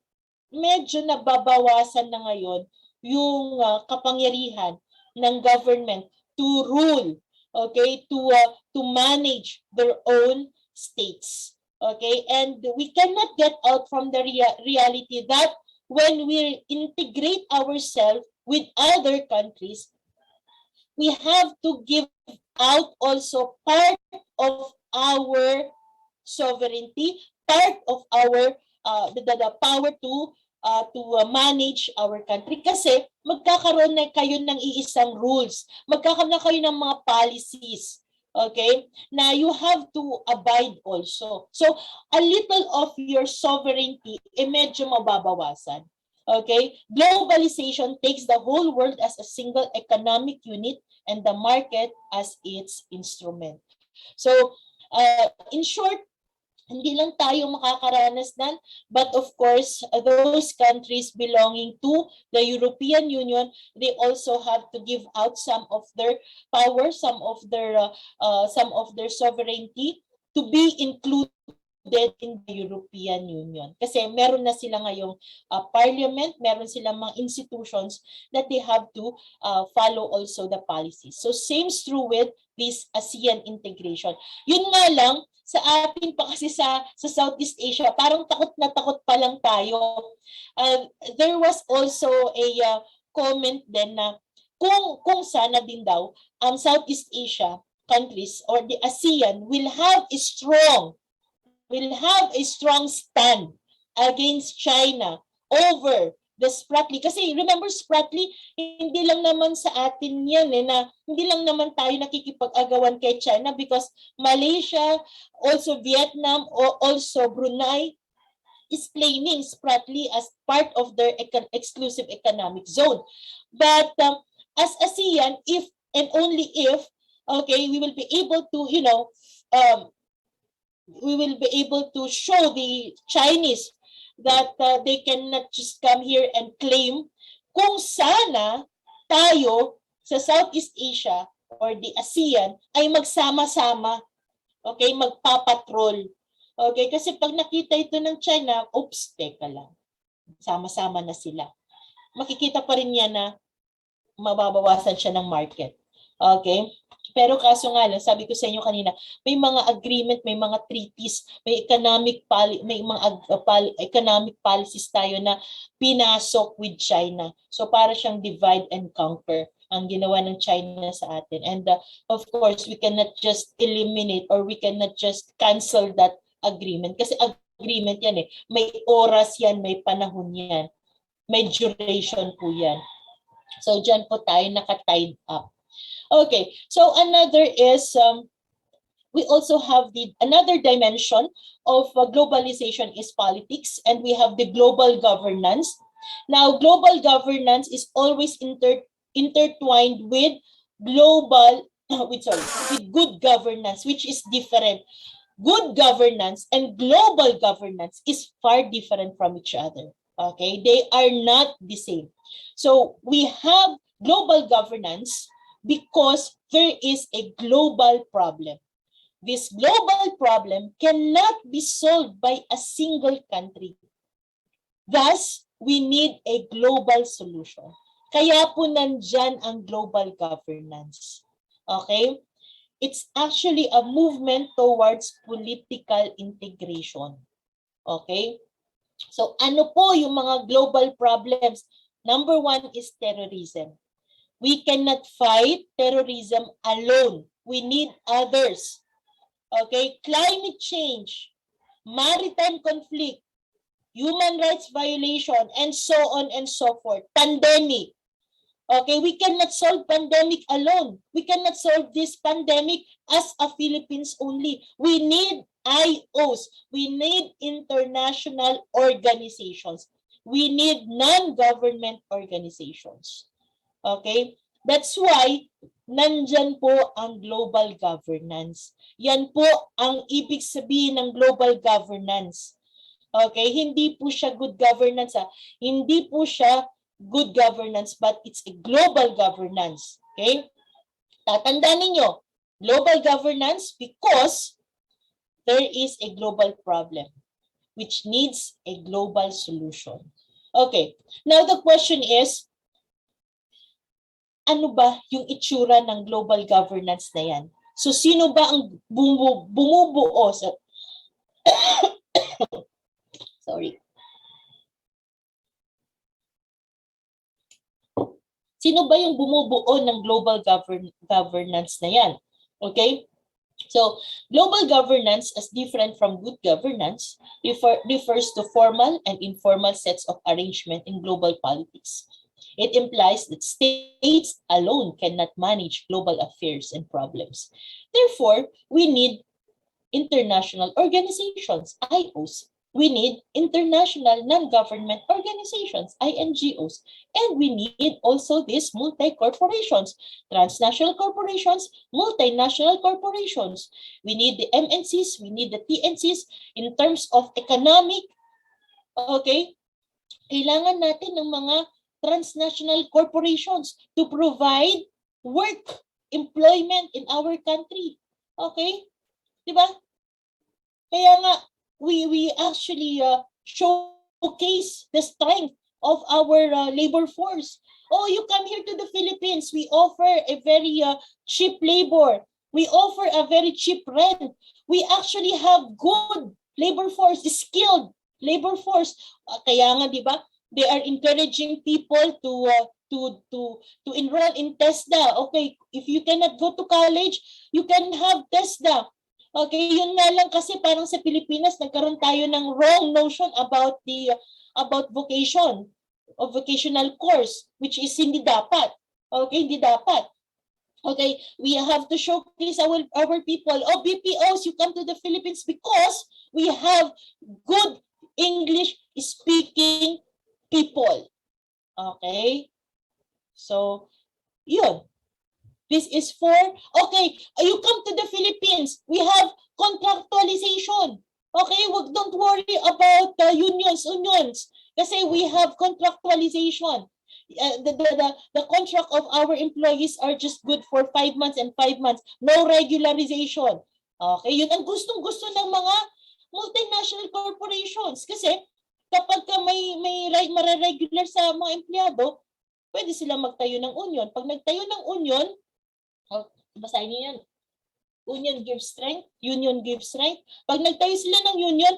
medyo nababawasan na ngayon yung kapangyarihan ng government to rule, okay, to manage their own states. Okay, and we cannot get out from the reality that when we integrate ourselves with other countries, we have to give out also part of our sovereignty, part of our the power to manage our country, kasi magkakaroon na kayo ng iisang rules, magkakaroon na kayo ng mga policies, okay, na you have to abide also. So a little of your sovereignty medyo mababawasan. Okay, globalization takes the whole world as a single economic unit and the market as its instrument. So in short, hindi lang tayo makakaranas nan, but of course, those countries belonging to the European Union, they also have to give out some of their power, some of their sovereignty to be included in the European Union. Kasi meron na sila ngayong parliament, meron silang mga institutions that they have to follow also the policies. So same is true with this ASEAN integration. Yun nga lang, sa atin pa kasi sa Southeast Asia, parang takot na takot pa lang tayo. There was also a comment then na kung sana din daw ang Southeast Asia countries or the ASEAN will have a strong stand against China over the Spratly. Kasi remember Spratly, hindi lang naman sa atin yan na hindi lang naman tayo nakikipag-agawan kay China because Malaysia, also Vietnam, or also Brunei is claiming Spratly as part of their exclusive economic zone. But as ASEAN, if and only if, okay, we will be able to, we will be able to show the Chinese that they cannot just come here and claim kung sana tayo sa Southeast Asia or the ASEAN ay magsama-sama, okay, magpapatrol. Okay, kasi pag nakita ito ng China, oops, teka lang, sama-sama na sila. Makikita pa rin yan na mababawasan siya ng market. Okay? Pero kaso nga lang, sabi ko sa inyo kanina, may mga agreement, may mga treaties, may economic policies tayo na pinasok with China. So para siyang divide and conquer ang ginawa ng China sa atin. And of course, we cannot just eliminate or we cannot just cancel that agreement. Kasi agreement yan may oras yan, may panahon yan, may duration po yan. So dyan po tayo naka-tied up. Okay, so another is we also have another dimension of globalization is politics, and we have the global governance. Now, global governance is always intertwined with with good governance, which is different. Good governance and global governance is far different from each other. Okay, they are not the same. So we have global governance because there is a global problem. This global problem cannot be solved by a single country. Thus, we need a global solution. Kaya po nandyan ang global governance. Okay? It's actually a movement towards political integration. Okay? So ano po yung mga global problems? Number one is terrorism. We cannot fight terrorism alone. We need others. Okay? Climate change, maritime conflict, human rights violation, and so on and so forth. Pandemic. Okay? We cannot solve pandemic alone. We cannot solve this pandemic as a Philippines only. We need IOs. We need international organizations. We need non-government organizations. Okay? That's why nandyan po ang global governance. Yan po ang ibig sabihin ng global governance. Okay? Hindi po siya good governance. Hindi po siya good governance, but it's a global governance. Okay? Tatandaan ninyo, global governance because there is a global problem which needs a global solution. Okay. Now the question is, ano ba yung itsura ng global governance na yan? So sino ba ang bumubuo sa sorry. Sino ba yung bumubuo ng global governance na yan? Okay? So, global governance, as different from good governance, refers to formal and informal sets of arrangement in global politics. It implies that states alone cannot manage global affairs and problems. Therefore, we need international organizations, IOs. We need international non-government organizations, INGOs. And we need also these multi-corporations, transnational corporations, multinational corporations. We need the MNCs, we need the TNCs in terms of economic. Okay? Kailangan natin ng mga transnational corporations to provide work, employment in our country. Okay? Diba? Kaya nga, we actually showcase the strength of our labor force. Oh, you come here to the Philippines, we offer a very cheap labor. We offer a very cheap rent. We actually have good labor force, skilled labor force. Kaya nga, di ba, they are encouraging people to enroll in TESDA. Okay, if you cannot go to college, you can have TESDA. Okay, yun nga lang kasi parang sa Pilipinas nagkaroon tayo ng wrong notion about vocation o vocational course, which is hindi dapat. Okay, hindi dapat. Okay, we have to showcase our people. Oh, BPOs, you come to the Philippines because we have good English speaking people. Okay? So, yun. This is for, okay, you come to the Philippines, we have contractualization. Okay, don't worry about unions. Kasi we have contractualization. The contract of our employees are just good for 5 months and 5 months. No regularization. Okay, yun ang gustong-gusto ng mga multinational corporations. Kasi kapag may mare-regular sa mga empleyado, pwede silang magtayo ng union. Pag nagtayo ng union, basahin niyo yan. Union gives strength, union gives strength. Pag nagtayo sila ng union,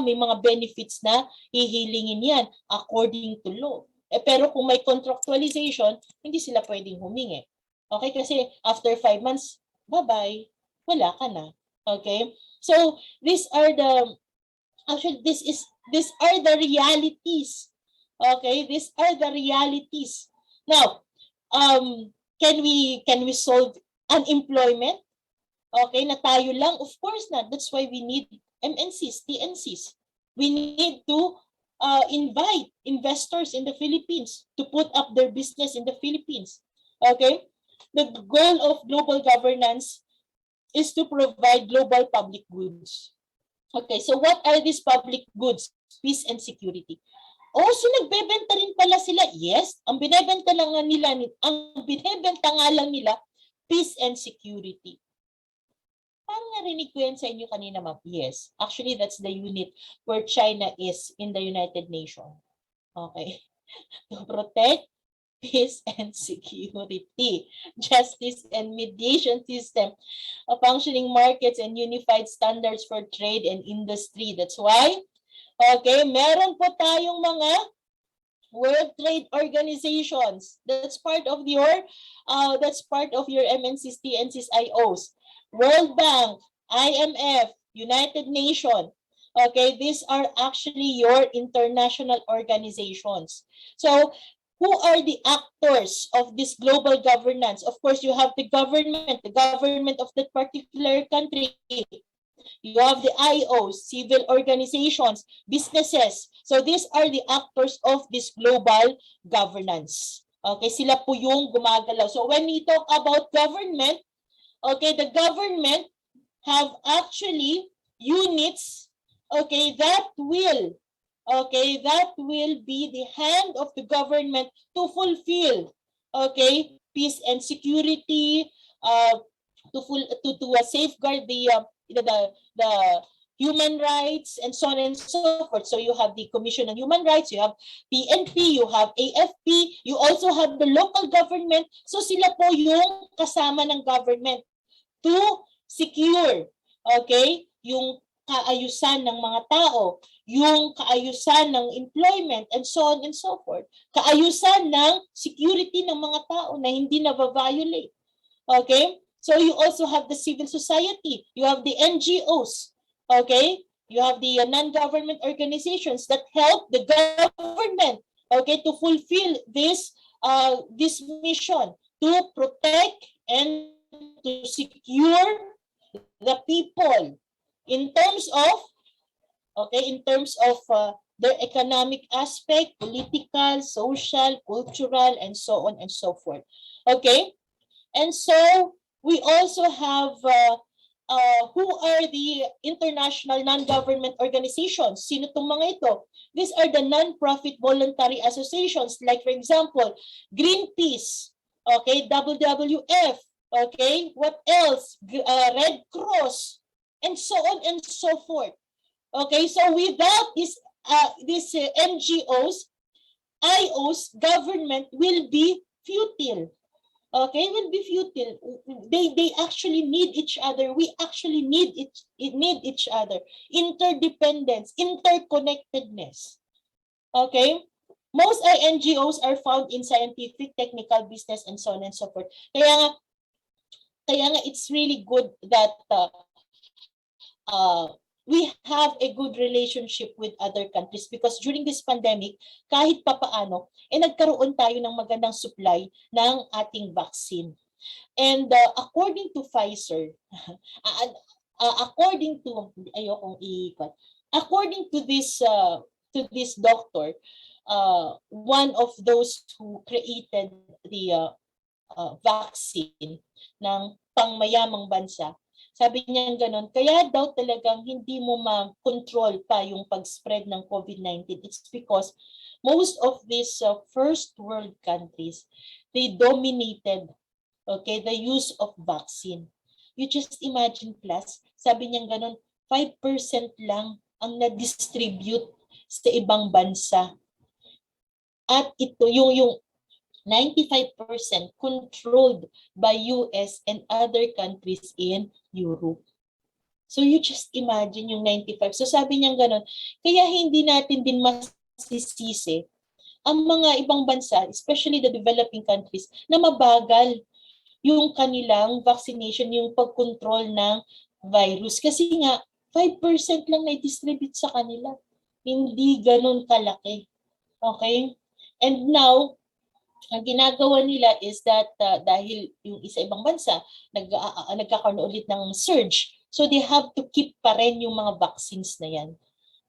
may mga benefits na hihilingin yan according to law. Pero kung may contractualization, hindi sila pwedeng humingi. Okay, kasi after 5 months, bye-bye, wala ka na. Okay? So, these are the realities. Okay? These are the realities. Now, can we solve unemployment? Okay, na tayo lang? Of course not. That's why we need MNCs, TNCs. We need to invite investors in the Philippines to put up their business in the Philippines. Okay? The goal of global governance is to provide global public goods. Okay, so what are these public goods? Peace and security. Oh, so nagbebenta rin pala sila. Yes, ang binebenta nga lang nila, peace and security. Parang narinig ko yan sa inyo kanina, ma'am. Yes, actually that's the unit where China is in the United Nations. Okay. To protect peace and security, justice and mediation system, functioning markets and unified standards for trade and industry. That's why, okay, meron po tayong mga World Trade Organizations. That's part of your MNCs, TNCs, IOs. World Bank, IMF, United Nations. Okay, these are actually your international organizations. So, who are the actors of this global governance? Of course, you have the government of that particular country. You have the IOs, civil organizations, businesses. So these are the actors of this global governance. Okay, sila po yung gumagalaw. So when we talk about government, okay, the government have actually units, okay, that will be the hand of the government to fulfill, okay, peace and security, to safeguard the human rights and so on and so forth. So you have the Commission on Human Rights, you have PNP, you have AFP, you also have the local government. So sila po yung kasama ng government to secure, okay, yung kaayusan ng mga tao, yung kaayusan ng employment, and so on and so forth. Kaayusan ng security ng mga tao na hindi na-violate. Okay? So you also have the civil society. You have the NGOs. Okay? You have the non-government organizations that help the government, okay, to fulfill this mission, to protect and to secure the people in terms of their economic aspect, political, social, cultural, and so on and so forth. Okay? And so we also have who are the international non-government organizations? Sino itong mga ito? These are the non-profit voluntary associations, like for example, Greenpeace, okay, WWF, okay, what else? Red Cross, and so on and so forth. Okay, so without these NGOs, IOs, government will be futile. Okay, will be futile. They actually need each other. We actually need each other. Interdependence, interconnectedness. Okay? Most NGOs are found in scientific, technical, business, and so on and so forth. Kaya nga it's really good that we have a good relationship with other countries because during this pandemic, kahit papaano, nagkaroon tayo ng magandang supply ng ating vaccine. And according to Pfizer, according to this doctor, one of those who created the vaccine ng pangmayamang bansa, sabi niya ganun, kaya daw talagang hindi mo ma-control pa yung pag-spread ng COVID-19. It's because most of these first world countries, they dominated, okay, the use of vaccine. You just imagine, plus, sabi niya ganun, 5% lang ang na-distribute sa ibang bansa. At ito, yung 95% controlled by US and other countries in Europe. So you just imagine yung 95. So sabi niya ganun, kaya hindi natin din masisisi ang mga ibang bansa, especially the developing countries, na mabagal yung kanilang vaccination, yung pag-control ng virus. Kasi nga, 5% lang na-distribute sa kanila. Hindi ganun kalaki. Okay? And now, ang ginagawa nila is that dahil yung isa ibang bansa nagkakaroon ulit ng surge, so they have to keep pa rin yung mga vaccines na yan.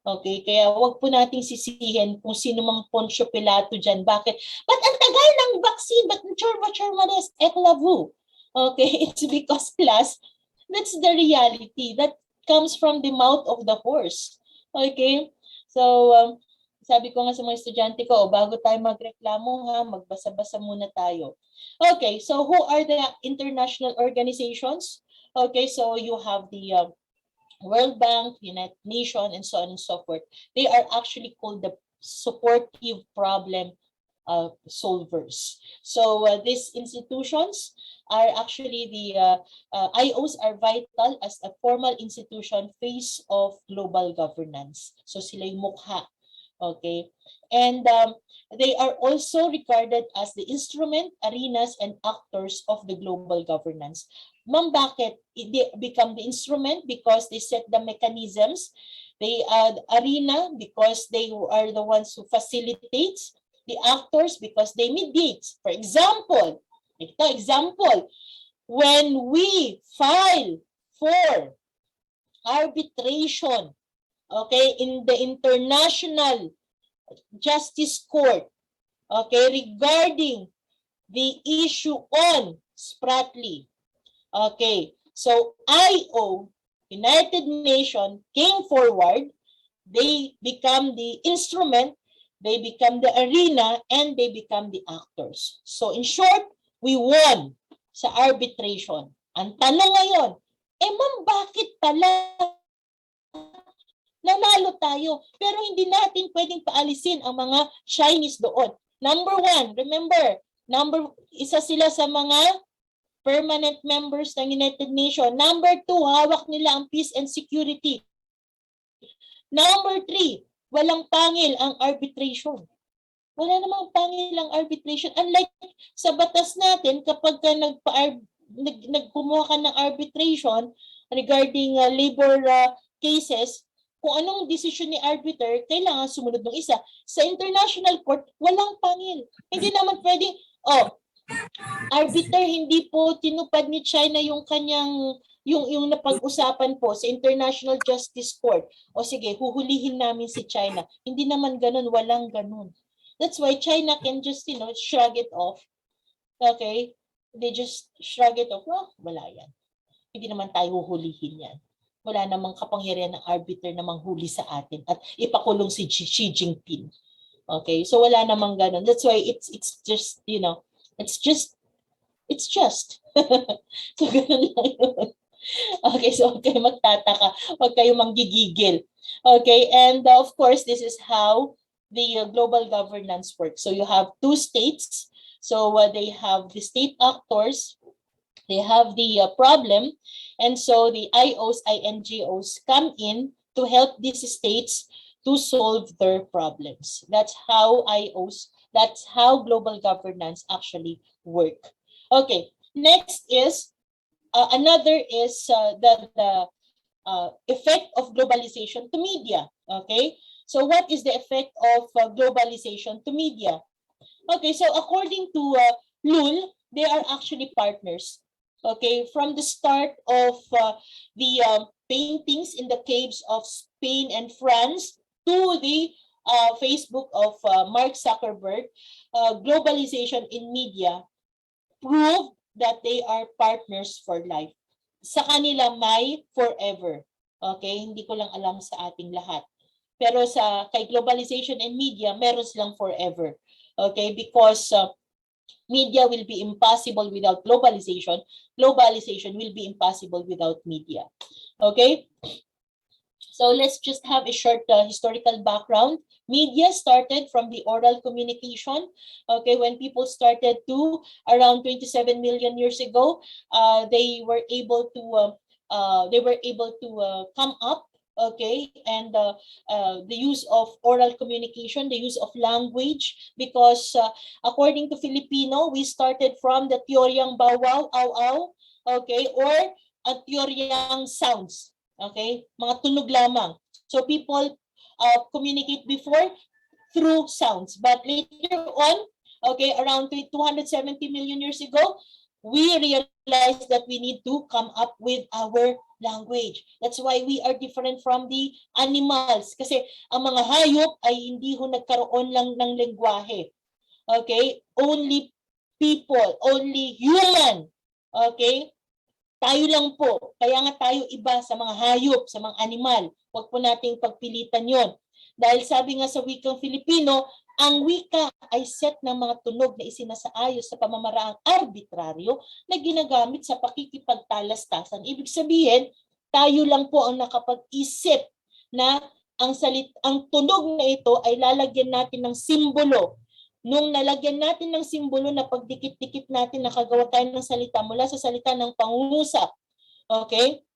Okay, kaya wag po nating sisihin kung sino mang Poncio Pilato dyan. Bakit? But ang tagal ng vaccine, but churma-churma-les, eklavu. Okay, it's because plus, that's the reality. That comes from the mouth of the horse. Okay, so sabi ko nga sa mga estudyante ko, bago tayo magreklamo ha, magbasa-basa muna tayo. Okay, so who are the international organizations? Okay, so you have the World Bank, United Nations, and so on and so forth. They are actually called the supportive problem solvers. So these institutions are actually the IOs are vital as a formal institution face of global governance. So sila yung mukha. Okay, and they are also regarded as the instrument, arenas, and actors of the global governance. Ma'am, bakit they become the instrument? Because they set the mechanisms. They are the arena because they are the ones who facilitates. The actors because they mediate. For example, when we file for arbitration, okay, in the International Justice Court, okay, regarding the issue on Spratly. Okay, so IO, United Nations, came forward, they become the instrument, they become the arena, and they become the actors. So in short, we won sa arbitration. Ang tanong ngayon, ma'am, bakit pala nanalo tayo, pero hindi natin pwedeng paalisin ang mga Chinese doon? Number one, remember, isa sila sa mga permanent members ng United Nations. Number two, hawak nila ang peace and security. Number three, walang pangil ang arbitration. Wala namang pangil ang arbitration. Unlike sa batas natin, kapag nagkumuha ka ng arbitration regarding labor cases, kung anong decision ni arbiter, kailangan sumunod ng isa. Sa international court, walang pangil. Hindi naman pwedeng, arbiter, hindi po tinupad ni China yung kanyang, yung napag-usapan po sa International Justice Court. O sige, huhulihin namin si China. Hindi naman ganun, walang ganun. That's why China can just, shrug it off. Okay? They just shrug it off. Oh, wala yan. Hindi naman tayo huhulihin yan. Wala namang kapangyarihan ng arbiter na manghuli sa atin at ipakulong si Xi Jinping. Okay? So wala namang ganun. That's why it's just, it's just. So ganun lang yun. Okay, so huwag kayo magtataka, huwag kayo manggigigil. Okay, and of course, this is how the global governance works. So you have two states. So they have the state actors, they have the problem, and so the IOs, INGOs come in to help these states to solve their problems. That's how that's how global governance actually work. Okay, next is another is the effect of globalization to media. Okay, so what is the effect of globalization to media? Okay, so according to Lul, they are actually partners. Okay, from the start of the paintings in the caves of Spain and France to the Facebook of Mark Zuckerberg, globalization in media proved that they are partners for life. Sa kanila may forever. Okay, hindi ko lang alam sa ating lahat. Pero sa kay globalization and media, meron silang forever. Okay, because media will be impossible without globalization. Globalization will be impossible without media. Okay? So let's just have a short historical background. Media started from the oral communication. Okay, when people started to around 27 million years ago, they were able to come up. Okay, and the use of oral communication, the use of language, because according to Filipino, we started from the teoryang bawaw, aw, okay, or teoryang sounds. Okay, mga tunog lamang. So people communicate before through sounds, but later on, okay, around 270 million years ago, we realized that we need to come up with our language. That's why we are different from the animals. Kasi ang mga hayop ay hindi ho nagkaroon lang ng lengguwahe. Okay? Only people, only human. Okay? Tayo lang po. Kaya nga tayo iba sa mga hayop, sa mga animal. Huwag po nating pagpilitan yon. Dahil sabi nga sa wikang Filipino, ang wika ay set ng mga tunog na isinasaayos sa pamamaraang arbitraryo na ginagamit sa pakikipagtalastasan. Ibig sabihin, tayo lang po ang nakapag-isip na ang tunog na ito ay lalagyan natin ng simbolo. Nung nalagyan natin ng simbolo na pagdikit-dikit natin, nakagawa tayo ng salita mula sa salita ng pangungusap. Okay?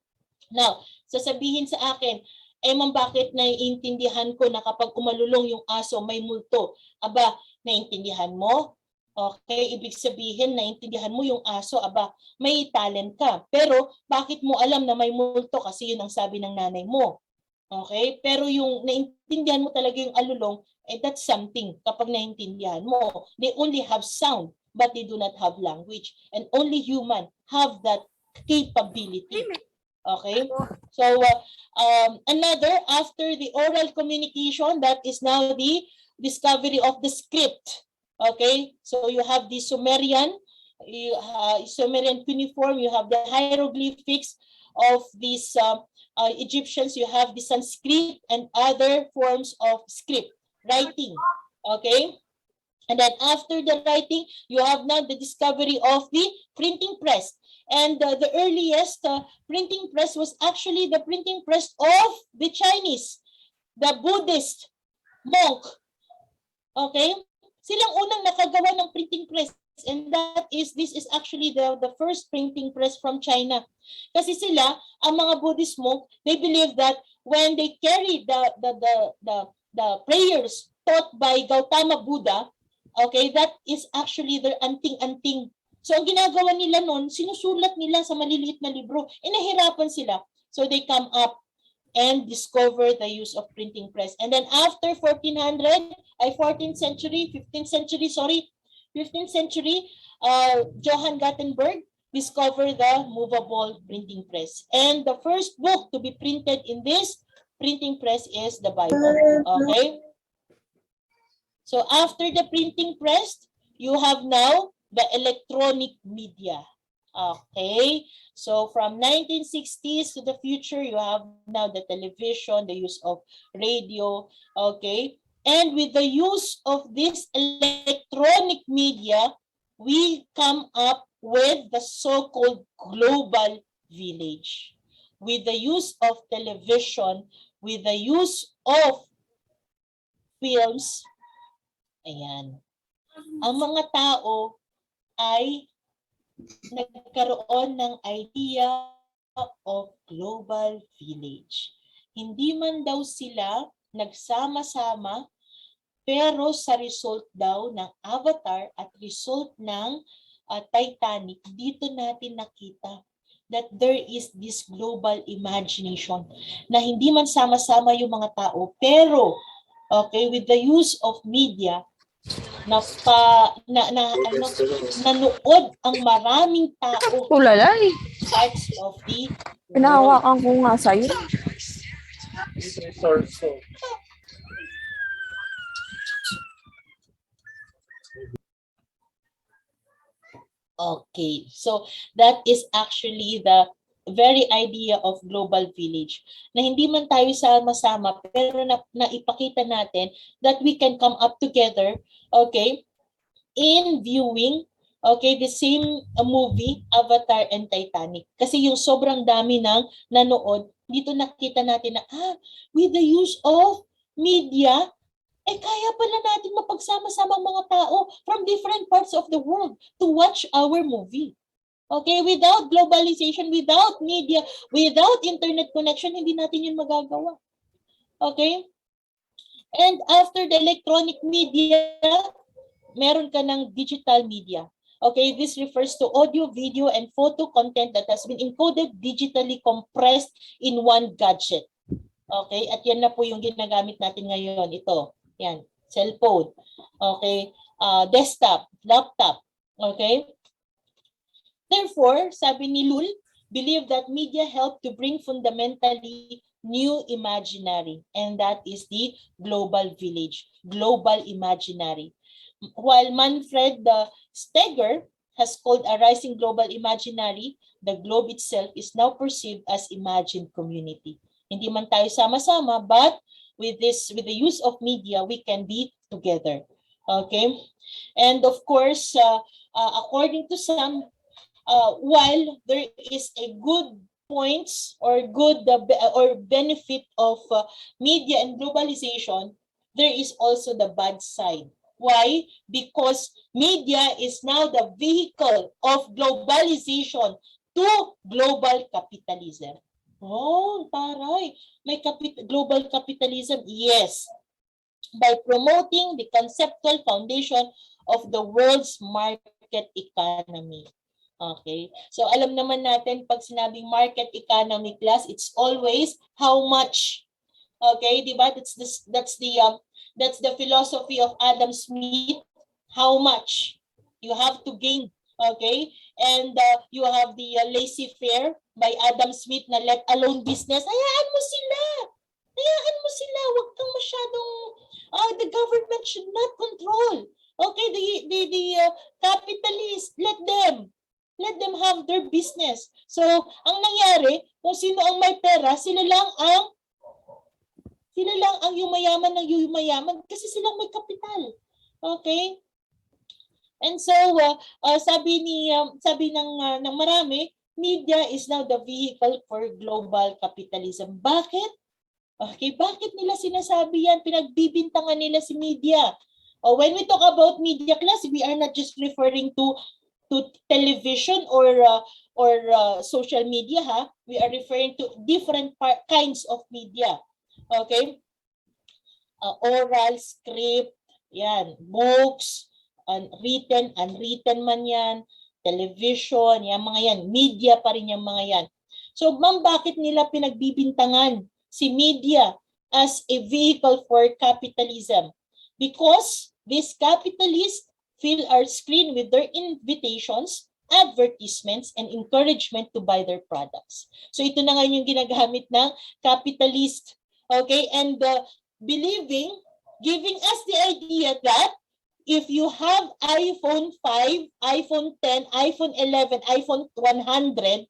Now, sasabihin sa akin, ma'am, bakit naiintindihan ko na kapag umalulong yung aso may multo? Aba, naiintindihan mo? Okay, ibig sabihin naiintindihan mo yung aso, aba, may talent ka. Pero bakit mo alam na may multo? Kasi yun ang sabi ng nanay mo. Okay? Pero yung naiintindihan mo talaga yung alulong, that's something kapag naiintindihan mo. They only have sound, but they do not have language. And only human have that capability. Okay? So, another, after the oral communication, that is now the discovery of the script. Okay? So, you have the Sumerian cuneiform, you have the hieroglyphics of these Egyptians, you have the Sanskrit and other forms of script, writing. Okay? And then after the writing, you have now the discovery of the printing press. And the earliest printing press was actually the printing press of the Chinese, the Buddhist monk. Okay? Silang unang nakagawa ng printing press. And this is actually the first printing press from China. Kasi sila, ang mga Buddhist monk, they believe that when they carry the prayers taught by Gautama Buddha, okay, that is actually their anting-anting. So ang ginagawa nila noon, sinusulat nila sa maliliit na libro. Nahirapan sila. So they come up and discover the use of printing press. And then after 15th century, Johann Gutenberg discovered the movable printing press. And the first book to be printed in this printing press is the Bible. Okay? So after the printing press, you have now the electronic media. Okay? So from 1960s to the future, you have now the television, the use of radio. Okay? And with the use of this electronic media, we come up with the so-called global village. With the use of television, with the use of films, ayan, ang mga tao ay nagkaroon ng idea of global village. Hindi man daw sila nagsama-sama, pero sa result daw ng Avatar at result ng Titanic, dito natin nakita that there is this global imagination na hindi man sama-sama yung mga tao, pero okay, with the use of media, nanood ang maraming tao Ulalay. parts of the world. Pinahawakan ko nga sa'yo. Okay, so that is actually the very idea of global village. Na hindi man tayo sama-sama, pero naipakita natin that we can come up together, okay, in viewing, okay, the same movie, Avatar and Titanic. Kasi yung sobrang dami ng nanood, dito nakita natin na, with the use of media, kaya pala natin mapagsama-sama ang mga tao from different parts of the world to watch our movie. Okay, without globalization, without media, without internet connection, hindi natin yun magagawa. Okay? And after the electronic media, meron ka ng digital media. Okay, this refers to audio, video, and photo content that has been encoded, digitally compressed in one gadget. Okay, at yan na po yung ginagamit natin ngayon. Ito, yan, cellphone. Okay, desktop, laptop. Okay? Therefore, sabi ni Lul, believe that media help to bring fundamentally new imaginary, and that is the global village, global imaginary. While Manfred Steger has called a rising global imaginary, the globe itself is now perceived as imagined community. Hindi man tayo sama-sama, but with the use of media, we can be together. Okay? And of course, according to some, while there is a good points or good or benefit of media and globalization, there is also the bad side. Why? Because media is now the vehicle of globalization to global capitalism. Oh, taray. May global capitalism? Yes. By promoting the conceptual foundation of the world's market economy. Okay? So alam naman natin pag sinabing market economy class, it's always how much. Okay, di ba? That's the philosophy of Adam Smith. How much you have to gain. Okay? And you have the laissez-faire by Adam Smith na let alone business. Hayaan mo sila. Hayaan mo sila. Huwag kang masyadong, the government should not control. Okay, the capitalists, let them have their business. So, ang nangyari, kung sino ang may pera, sila lang ang yumayaman ng yumayaman kasi silang may kapital. Okay? And so, sabi ng marami, media is now the vehicle for global capitalism. Bakit? Okay, bakit nila sinasabi yan? Pinagbibintangan nila si media. When we talk about media class, we are not just referring to television or social media, ha? We are referring to different kinds of media. Okay? Oral, script, yan, books, written, unwritten man yan, television, yan mga yan, media pa rin yung mga yan. So, ma'am, bakit nila pinagbibintangan si media as a vehicle for capitalism? Because these capitalists fill our screen with their invitations, advertisements, and encouragement to buy their products. So, ito na nga yung ginagamit ng capitalist. Okay, and giving us the idea that if you have iPhone 5, iPhone 10, iPhone 11, iPhone 100,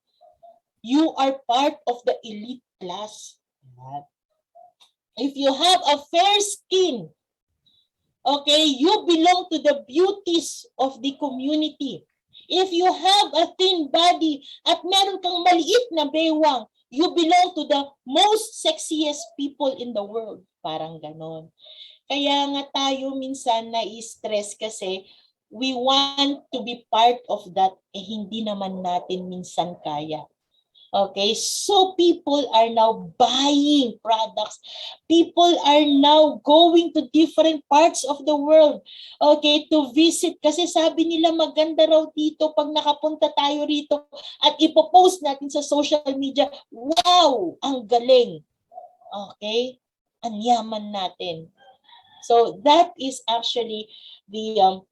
you are part of the elite class. If you have a fair skin, okay, you belong to the beauties of the community. If you have a thin body at meron kang maliit na bewang, you belong to the most sexiest people in the world. Parang ganon. Kaya nga tayo minsan na-stress kasi we want to be part of that, hindi naman natin minsan kaya. Okay, so people are now buying products. People are now going to different parts of the world, okay, to visit. Kasi sabi nila maganda raw dito pag nakapunta tayo rito at ipopost natin sa social media. Wow, ang galing. Okay, ang yaman natin. So that is actually the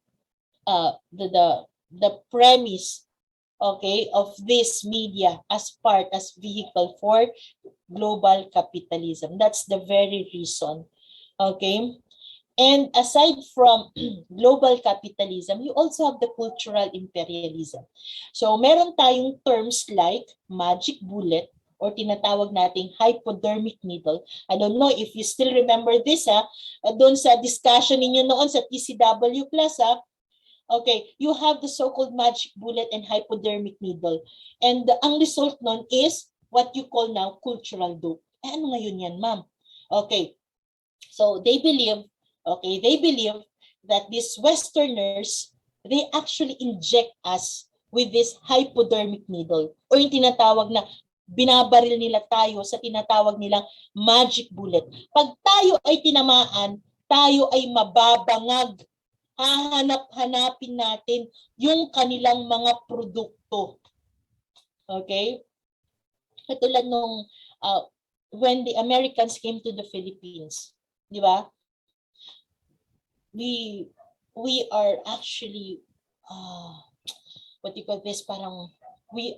premise, okay, of this media as vehicle for global capitalism. That's the very reason. Okay. And aside from global capitalism, you also have the cultural imperialism. So meron tayong terms like magic bullet or tinatawag nating hypodermic needle. I don't know if you still remember this, doon sa discussion ninyo noon sa TCW class, okay, you have the so-called magic bullet and hypodermic needle. And ang result nun is what you call now cultural dope. Ano ngayon yan, ma'am? Okay, so they believe that these Westerners, they actually inject us with this hypodermic needle or yung tinatawag na binabaril nila tayo sa tinatawag nilang magic bullet. Pag tayo ay tinamaan, tayo ay mababangag. Hahanap-hanapin natin yung kanilang mga produkto. Okay? Katulad nung when the Americans came to the Philippines, di ba? We are actually what you call this, parang we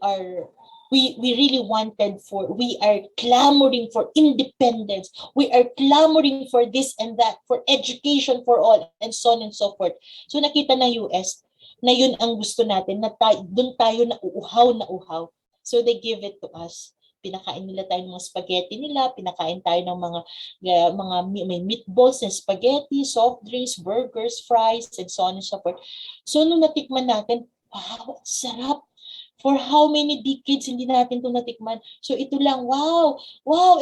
really wanted for, we are clamoring for independence, we are clamoring for this and that, for education for all, and so on and so forth. So nakita ng US na yun ang gusto natin, na doon tayo na uhaw. So they give it to us. Pinakain nila tayo ng mga spaghetti nila, pinakain tayo ng mga may meatballs and spaghetti, soft drinks, burgers, fries, and so on and so forth. So nung natikman natin, wow, sarap. For how many decades hindi natin ito natikman? So ito lang, wow,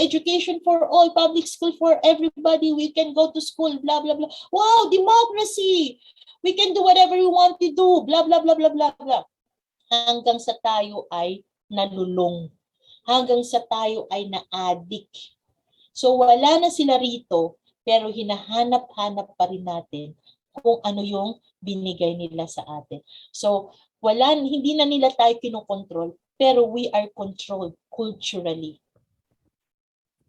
education for all, public school for everybody, we can go to school, blah, blah, blah. Wow, democracy! We can do whatever we want to do, blah, blah, blah, blah, blah, blah. Hanggang sa tayo ay nalulong. Hanggang sa tayo ay na-addict. So wala na sila rito, pero hinahanap-hanap pa rin natin kung ano yung binigay nila sa atin. So hindi na nila tayo kinokontrol, pero we are controlled culturally.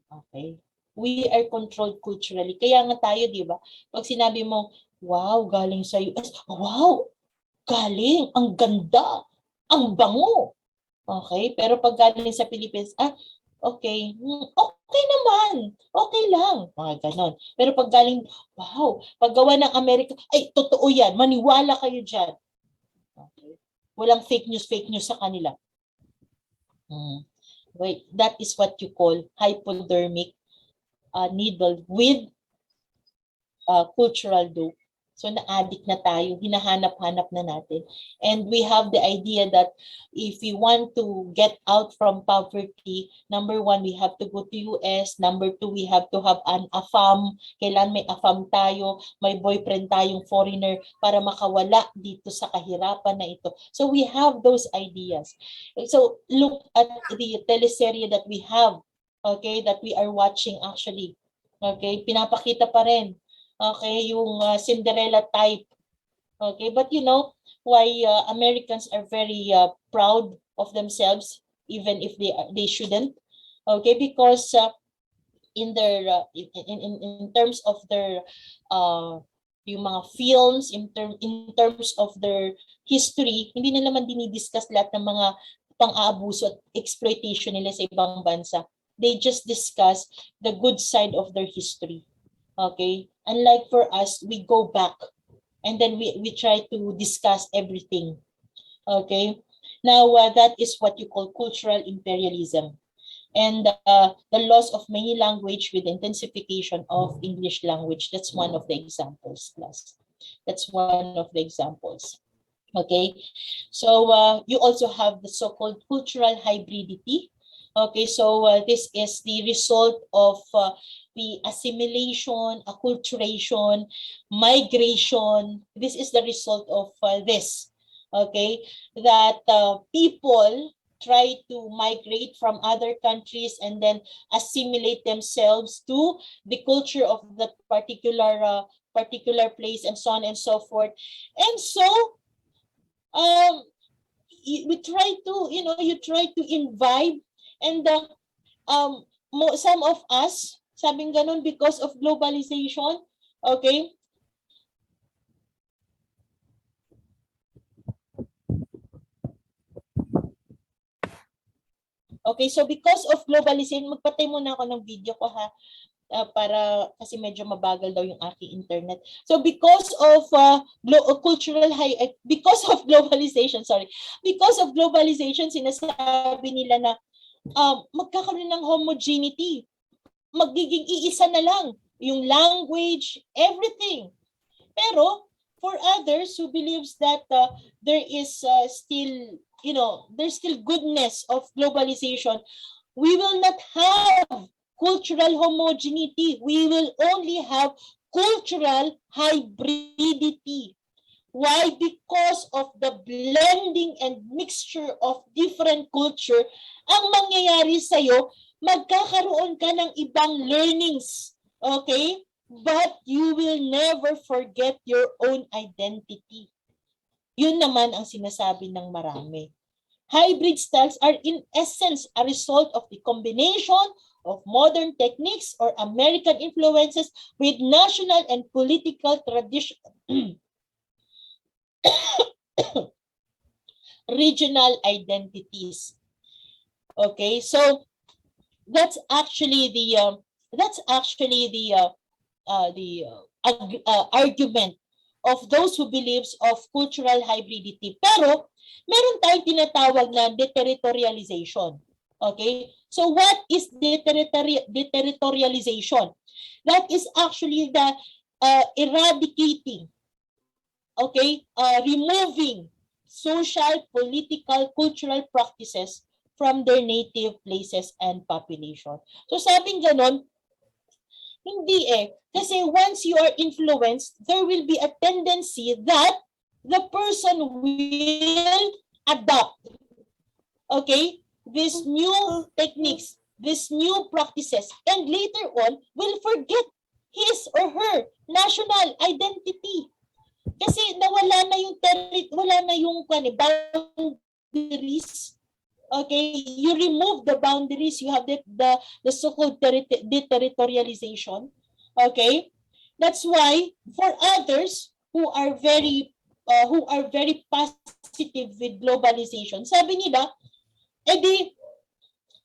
Okay? We are controlled culturally. Kaya nga tayo, di ba? Pag sinabi mo, wow, galing sa US, wow, galing, ang ganda, ang bango. Okay? Pero pag galing sa Philippines, okay, okay naman, okay lang, mga ganon. Pero pag galing, wow, paggawa ng Amerika, ay, totoo yan, maniwala kayo dyan. Okay? Walang fake news sa kanila. Wait, that is what you call hypodermic needle with cultural dope. So na-addict na tayo, hinahanap-hanap na natin. And we have the idea that if we want to get out from poverty, number one, we have to go to US. Number two, we have to have an AFAM. Kailan may AFAM tayo, may boyfriend tayong foreigner para makawala dito sa kahirapan na ito. So we have those ideas. So look at the teleserye that we have, okay, that we are watching actually. Okay, pinapakita pa rin. Okay, yung Cinderella type. Okay, but you know why Americans are very proud of themselves, even if they shouldn't. Okay, because in their in terms of their yung mga films, in terms of their history, hindi na naman dinidiscuss lahat ng mga pang-aabuso at exploitation nila sa ibang bansa. They just discuss the good side of their history. Okay, unlike for us, we go back and then we try to discuss everything. Okay, now that is what you call cultural imperialism, and the loss of many language with intensification of English language. That's one of the examples, class. That's one of the examples. Okay, so you also have the so-called cultural hybridity. Okay, so this is the result of the assimilation, acculturation, migration. This is the result of this. Okay, that people try to migrate from other countries and then assimilate themselves to the culture of that particular place, and so on and so forth. And so we try to, you try to imbibe, and some of us, sabing ganun, because of globalization, okay? Okay, so because of globalization, magpatay muna ako ng video ko, ha, para kasi medyo mabagal daw yung aking internet. So because of because of globalization, sorry. Because of globalization, sinasabi nila na magkakaroon ng homogeneity. Magiging iisa na lang yung language, everything. Pero for others who believes that there is still, there's still goodness of globalization, we will not have cultural homogeneity. We will only have cultural hybridity. Why? Because of the blending and mixture of different culture, ang mangyayari sa'yo, magkakaroon ka ng ibang learnings. Okay? But you will never forget your own identity. Yun naman ang sinasabi ng marami. Hybrid styles are in essence a result of the combination of modern techniques or American influences with national and political tradition, regional identities. Okay, so that's actually the argument of those who believes of cultural hybridity. Pero meron tayong tinatawag na deterritorialization. Okay? So what is deterritorialization? That is actually the eradicating, removing social, political, cultural practices from their native places and population. So sabing ganon, hindi Kasi once you are influenced, there will be a tendency that the person will adopt, these new techniques, these new practices, and later on will forget his or her national identity. Kasi nawala na yung boundaries. Okay, you remove the boundaries, you have the so-called deterritorialization. Okay, that's why for others who are very positive with globalization, sabi nila,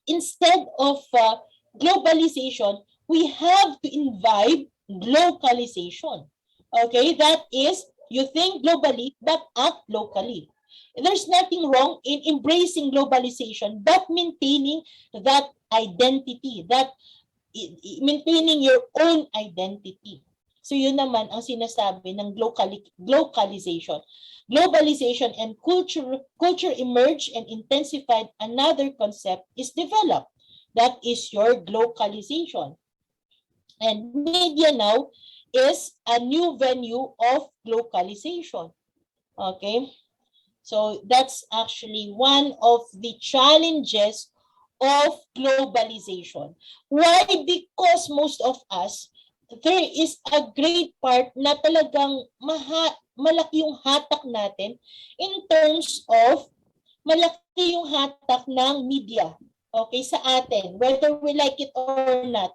instead of globalization, we have to imbibe localization. Okay, that is, you think globally but act locally. There's nothing wrong in embracing globalization but maintaining that identity, maintaining your own identity. So yun naman ang sinasabi ng localization. Globalization and culture emerged and intensified. Another concept is developed. That is your glocalization. And media now is a new venue of localization. Okay? So that's actually one of the challenges of globalization. Why? Because most of us, there is a great part na talagang malaki yung hatak natin in terms of malaki yung hatak ng media. Okay, sa atin, whether we like it or not.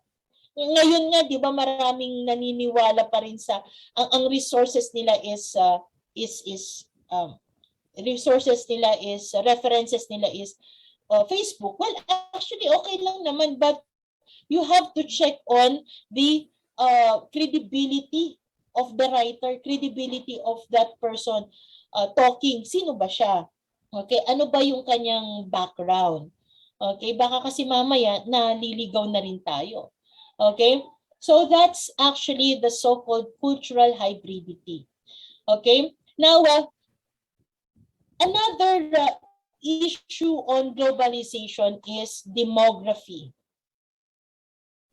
Ngayon nga, di ba, maraming naniniwala pa rin sa ang resources nila references nila is Facebook. Well, actually okay lang naman, but you have to check on the credibility of the writer, credibility of that person talking. Sino ba siya? Okay, ano ba yung kanyang background? Okay, baka kasi mamaya naliligaw na rin tayo. Okay? So that's actually the so-called cultural hybridity. Okay? Now, Another issue on globalization is demography.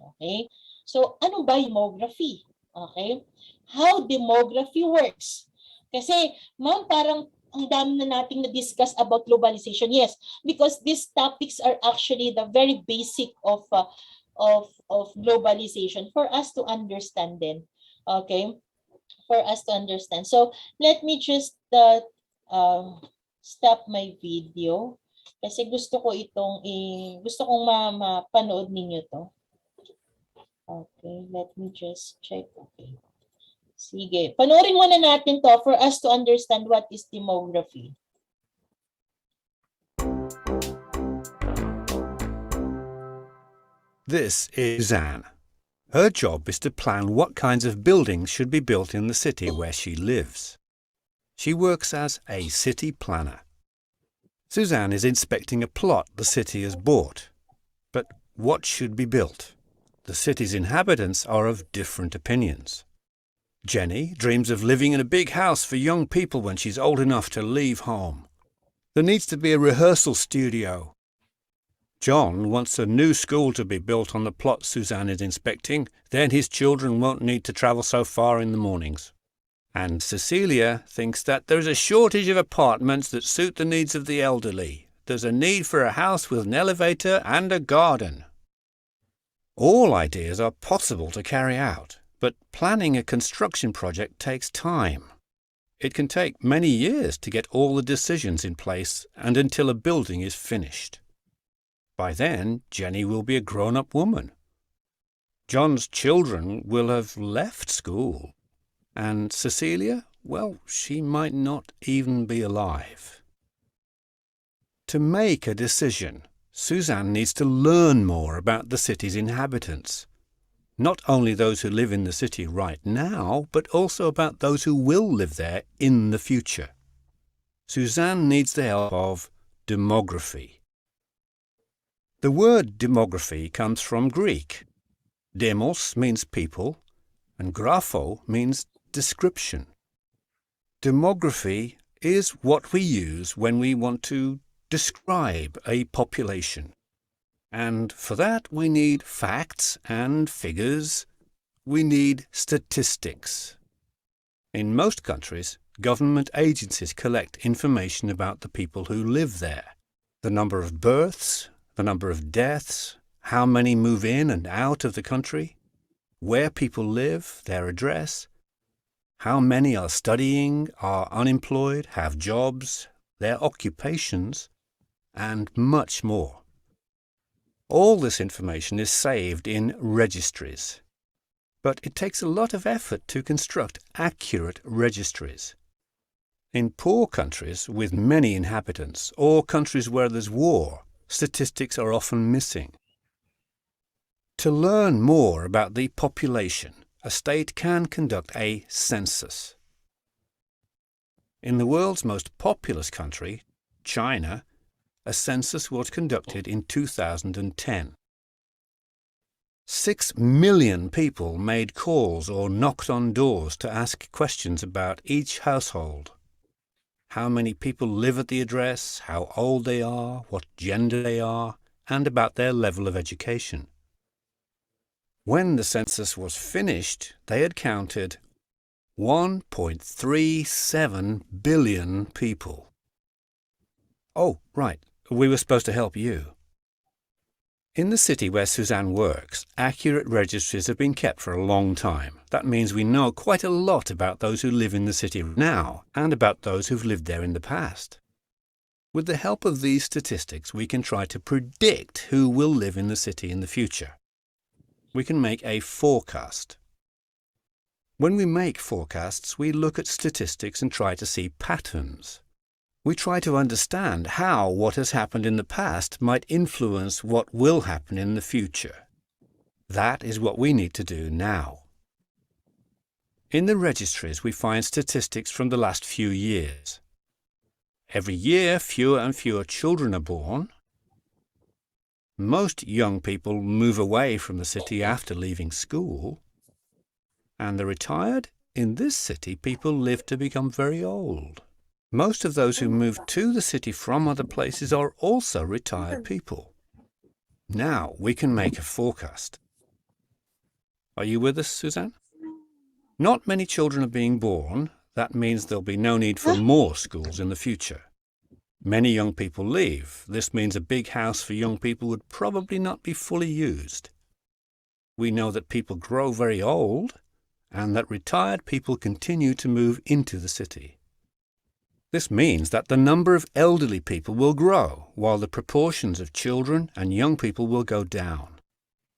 Okay? So, ano ba demography? Okay? How demography works. Kasi, ma'am, parang ang dami na nating na-discuss about globalization. Yes, because these topics are actually the very basic of globalization for us to understand them. Okay? For us to understand. So, let me just stop my video kasi gusto ko gusto kong mapanood ninyo to. Okay, let me just check. Okay. Sige. Panoorin muna natin to for us to understand what is demography. This is Anne. Her job is to plan what kinds of buildings should be built in the city where she lives. She works as a city planner. Suzanne is inspecting a plot the city has bought. But what should be built? The city's inhabitants are of different opinions. Jenny dreams of living in a big house for young people when she's old enough to leave home. There needs to be a rehearsal studio. John wants a new school to be built on the plot Suzanne is inspecting, then his children won't need to travel so far in the mornings. And Cecilia thinks that there is a shortage of apartments that suit the needs of the elderly. There's a need for a house with an elevator and a garden. All ideas are possible to carry out, but planning a construction project takes time. It can take many years to get all the decisions in place and until a building is finished. By then, Jenny will be a grown-up woman. John's children will have left school. And Cecilia, well, she might not even be alive. To make a decision, Suzanne needs to learn more about the city's inhabitants. Not only those who live in the city right now, but also about those who will live there in the future. Suzanne needs the help of demography. The word demography comes from Greek. Demos means people, and grapho means description. Demography is what we use when we want to describe a population. And for that we need facts and figures. We need statistics. In most countries, government agencies collect information about the people who live there. The number of births, the number of deaths, how many move in and out of the country, where people live, their address, how many are studying, are unemployed, have jobs, their occupations, and much more. All this information is saved in registries. But it takes a lot of effort to construct accurate registries. In poor countries with many inhabitants, or countries where there's war, statistics are often missing. To learn more about the population, a state can conduct a census. In the world's most populous country, China, a census was conducted in 2010. 6 million people made calls or knocked on doors to ask questions about each household. How many people live at the address, how old they are, what gender they are, and about their level of education. When the census was finished, they had counted 1.37 billion people. Oh, right, we were supposed to help you. In the city where Suzanne works, accurate registries have been kept for a long time. That means we know quite a lot about those who live in the city now and about those who've lived there in the past. With the help of these statistics, we can try to predict who will live in the city in the future. We can make a forecast. When we make forecasts, we look at statistics and try to see patterns. We try to understand how what has happened in the past might influence what will happen in the future. That is what we need to do now. In the registries, we find statistics from the last few years. Every year, fewer and fewer children are born. Most young people move away from the city after leaving school. And the retired, in this city, people live to become very old. Most of those who move to the city from other places are also retired people. Now we can make a forecast. Are you with us, Suzanne? Not many children are being born. That means there'll be no need for more schools in the future. Many young people leave. This means a big house for young people would probably not be fully used. We know that people grow very old and that retired people continue to move into the city. This means that the number of elderly people will grow while the proportions of children and young people will go down.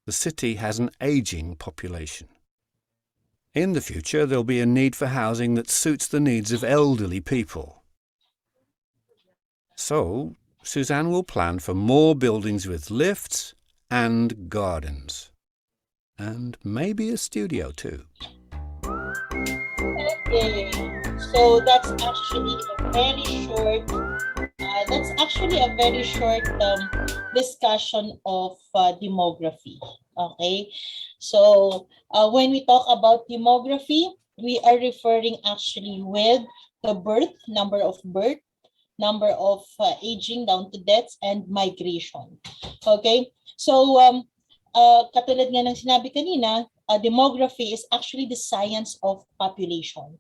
The city has an aging population. In the future, there'll be a need for housing that suits the needs of elderly people. So, Suzanne will plan for more buildings with lifts and gardens. And maybe a studio too. Okay, so that's actually a very short discussion of demography. Okay, so when we talk about demography, we are referring actually with the number of birth, number of aging down to deaths, and migration. Okay, so katulad nga ng sinabi kanina, demography is actually the science of population.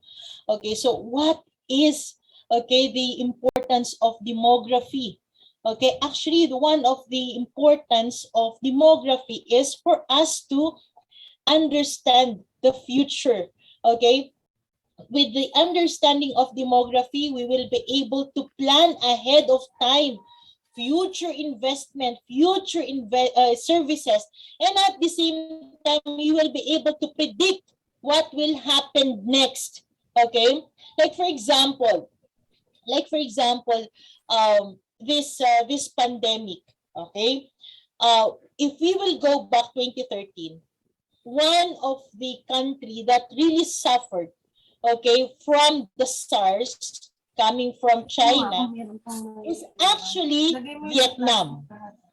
Okay, so what is the importance of demography? Okay, actually one of the importance of demography is for us to understand the future. Okay, with the understanding of demography, we will be able to plan ahead of time future investment, future services, and at the same time, you will be able to predict what will happen next. Okay, like for example, this pandemic. Okay, if we will go back 2013, one of the country that really suffered, okay, from the SARS coming from China is actually Vietnam.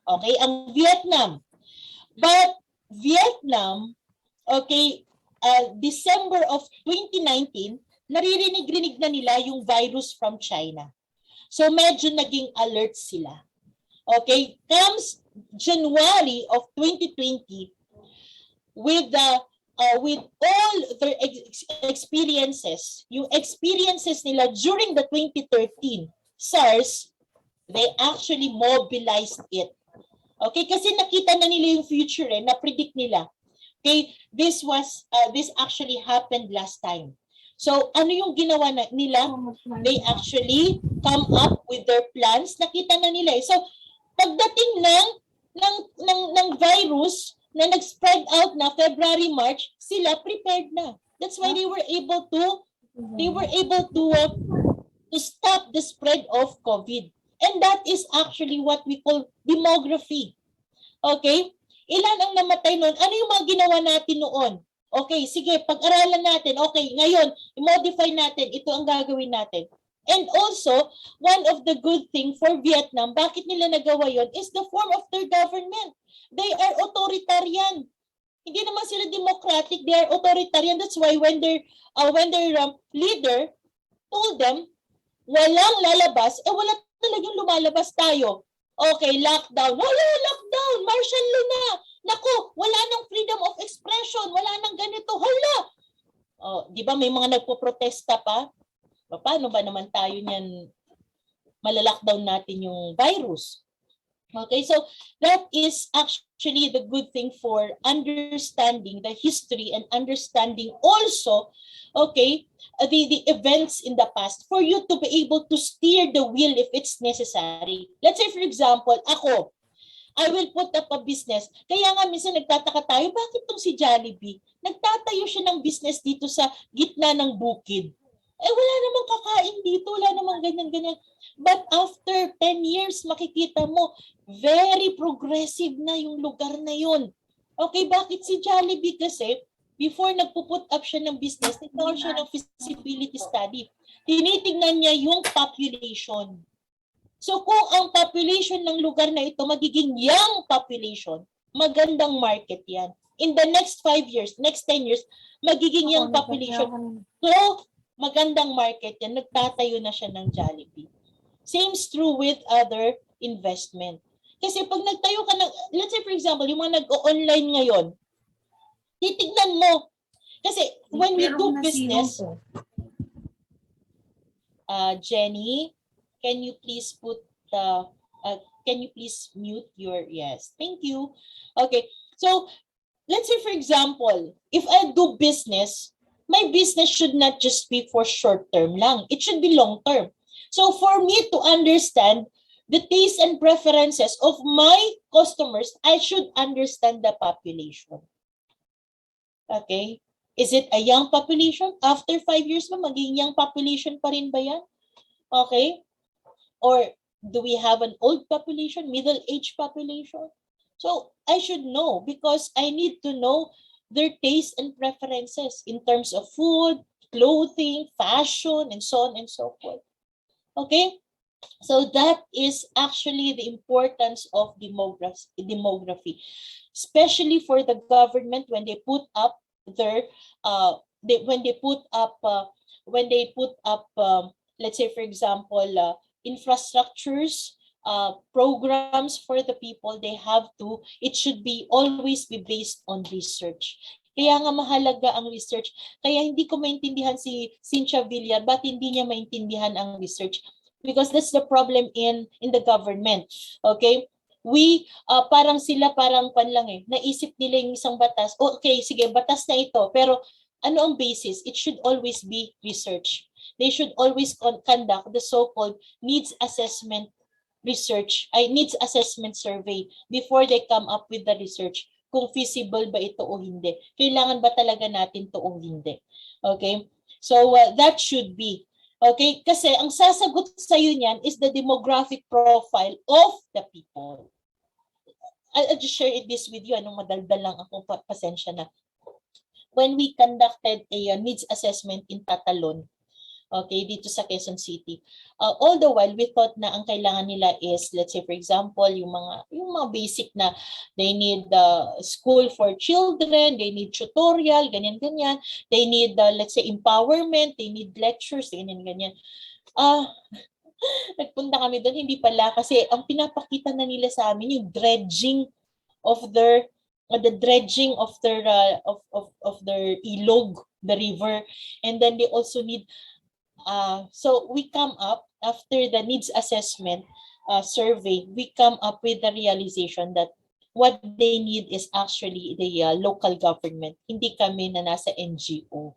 Okay, ang Vietnam. But Vietnam, okay, December of 2019, naririnig-rinig na nila yung virus from China. So medyo naging alert sila. Okay, comes January of 2020, with all their experiences, yung experiences nila during the 2013 SARS, they actually mobilized it. Okay, kasi nakita na nila yung future, na-predict nila. Okay, this actually happened last time. So, ano yung ginawa nila? They actually come up with their plans. Nakita na nila. So, pagdating ng virus, na nag-spread out na February, March, sila prepared na. That's why they were able to stop the spread of COVID. And that is actually what we call demography. Okay? Ilan ang namatay noon? Ano yung mga ginawa natin noon? Okay, sige, pag-aralan natin. Okay, ngayon, i-modify natin. Ito ang gagawin natin. And also, one of the good thing for Vietnam, bakit nila nagawa yon, is the form of their government. They are authoritarian. Hindi naman sila democratic, they are authoritarian. That's why when their leader told them, walang lalabas, wala talagang lumalabas tayo. Okay, lockdown. Wala lockdown, martial law na. Naku, wala nang freedom of expression, wala nang ganito. Hala! Di ba may mga nagpo-protesta pa? Paano ba naman tayo niyan malalockdown natin yung virus? Okay, so that is actually the good thing for understanding the history and understanding also, okay, the events in the past for you to be able to steer the wheel if it's necessary. Let's say, for example, ako, I will put up a business. Kaya nga minsan nagtataka tayo, bakit tong si Jollibee? Nagtatayo siya ng business dito sa gitna ng bukid. Wala namang kakain dito, wala namang ganyan-ganyan. But after 10 years, makikita mo, very progressive na yung lugar na yun. Okay, bakit si Jollibee kasi, before nagpo-put up siya ng business, nagtawag siya ng feasibility study. Tinitignan niya yung population. So kung ang population ng lugar na ito magiging young population, magandang market yan. In the next 5 years, next 10 years, magiging young population. So, magandang market yan, nagtatayo na siya ng Jollibee. Same's true with other investment. Kasi pag nagtayo ka ng, let's say for example, yung mga nag-online ngayon, titignan mo. Kasi when we do business, Jenny, can you please put the, can you please mute your, yes, thank you. Okay, so let's say for example, if I do business, my business should not just be for short term lang. It should be long term. So for me to understand the tastes and preferences of my customers, I should understand the population. Okay? Is it a young population? After 5 years ba, maging young population pa rin ba yan? Okay? Or do we have an old population, middle-aged population? So I should know because I need to know their tastes and preferences in terms of food, clothing, fashion, and so on and so forth. Okay? So that is actually the importance of demography, especially for the government when they put up their let's say for example infrastructures, programs for the people. They have to, it should be always be based on research. Kaya nga mahalaga ang research. Kaya hindi ko maintindihan si Cynthia Villar, ba't hindi niya maintindihan ang research? Because that's the problem in the government. Okay? We, parang sila parang pan lang naisip nila yung isang batas. Okay, sige, batas na ito. Pero ano ang basis? It should always be research. They should always conduct the so-called needs assessment research, needs assessment survey before they come up with the research kung feasible ba ito o hindi. Kailangan ba talaga natin to o hindi? Okay? So that should be. Okay? Kasi ang sasagot sa iyo niyan is the demographic profile of the people. I'll just share this with you. Anong madaldal lang ako, pasensya na. When we conducted a needs assessment in Tatalon, okay, dito sa Quezon City, all the while we thought na ang kailangan nila is, let's say for example, yung mga basic na they need school for children, they need tutorial, ganyan. They need, let's say, empowerment, they need lectures, ganyan. Nagpunta kami doon, hindi pala kasi ang pinapakita na nila sa amin yung dredging of their of their ilog, the river, and then they also need so we come up after the needs assessment survey, we come up with the realization that what they need is actually the local government, hindi kami na nasa NGO.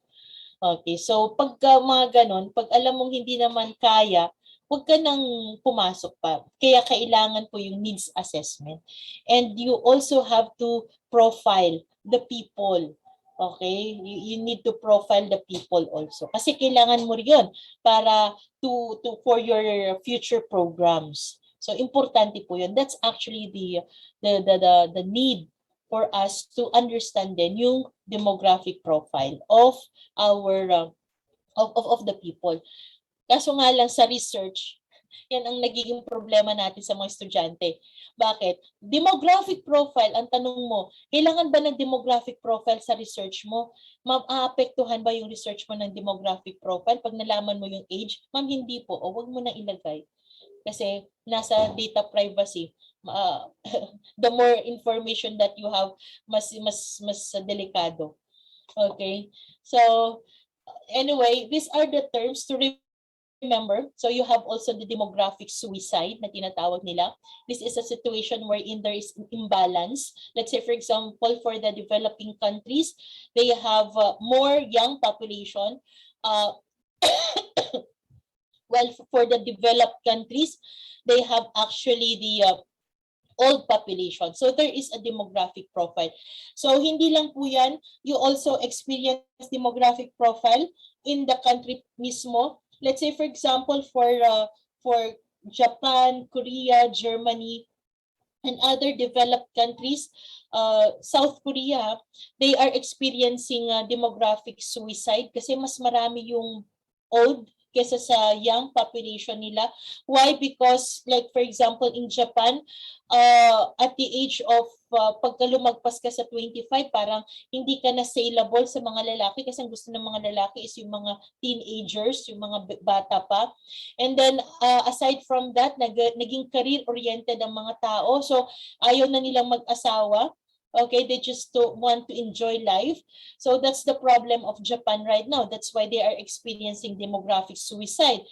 Okay, so pag mga ganon, pag alam mong hindi naman kaya, huwag ka nang pumasok pa. Kaya kailangan po yung needs assessment. And you also have to profile the people. Okay? You need to profile the people also. Kasi kailangan mo rin para for your future programs. So importante po yun. That's actually the need for us to understand din yung demographic profile of our of the people. Kaso nga lang sa research, yan ang nagiging problema natin sa mga estudyante. Bakit? Demographic profile, ang tanong mo, kailangan ba ng demographic profile sa research mo? Maapektuhan ba yung research mo ng demographic profile pag nalaman mo yung age? Ma'am, hindi po. O wag mo na ilagay. Kasi nasa data privacy, the more information that you have, mas delikado. Okay? So, anyway, these are the terms to remember. So you have also the demographic suicide na tinatawag nila. This is a situation wherein there is imbalance. Let's say, for example, for the developing countries, they have more young population. Well, for the developed countries, they have actually the old population. So there is a demographic profile. So hindi lang po yan, you also experience demographic profile in the country mismo. Let's say for example for Japan, Korea, Germany, and other developed countries, South Korea, they are experiencing demographic suicide kasi mas marami yung old kesa sa young population nila. Why? Because like for example in Japan, at the age of pagka lumagpas ka sa 25, parang hindi ka na saleable sa mga lalaki kasi ang gusto ng mga lalaki is yung mga teenagers, yung mga bata pa. And then aside from that, naging career-oriented ang mga tao. So ayaw na nilang mag-asawa. Okay, they just want to enjoy life. So that's the problem of Japan right now. That's why they are experiencing demographic suicide.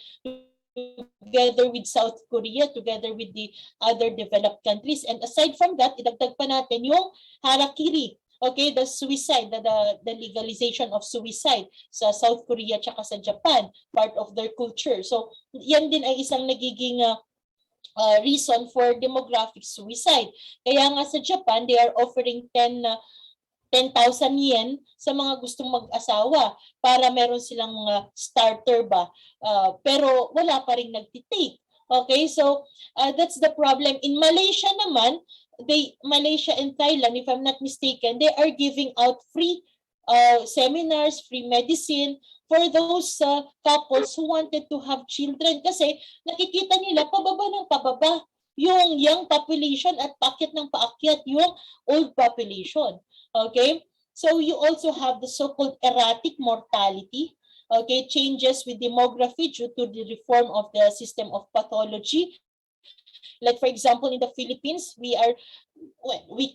Together with South Korea, together with the other developed countries. And aside from that, idagdag pa natin yung harakiri. Okay, the suicide, the legalization of suicide sa South Korea tsaka sa Japan, part of their culture. So yan din ay isang nagiging reason for demographic suicide. Kaya nga sa Japan, they are offering 10,000 yen sa mga gustong mag-asawa para meron silang starter ba. Pero wala pa rin nagtitake. Okay, so that's the problem. In Malaysia naman, Malaysia and Thailand, if I'm not mistaken, they are giving out free seminars, free medicine, for those couples who wanted to have children kasi nakikita nila pababa ng pababa yung young population at paakyat ng paakyat yung old population. Okay? So you also have the so-called erratic mortality, okay, changes with demography due to the reform of the system of pathology. Like for example, in the Philippines, we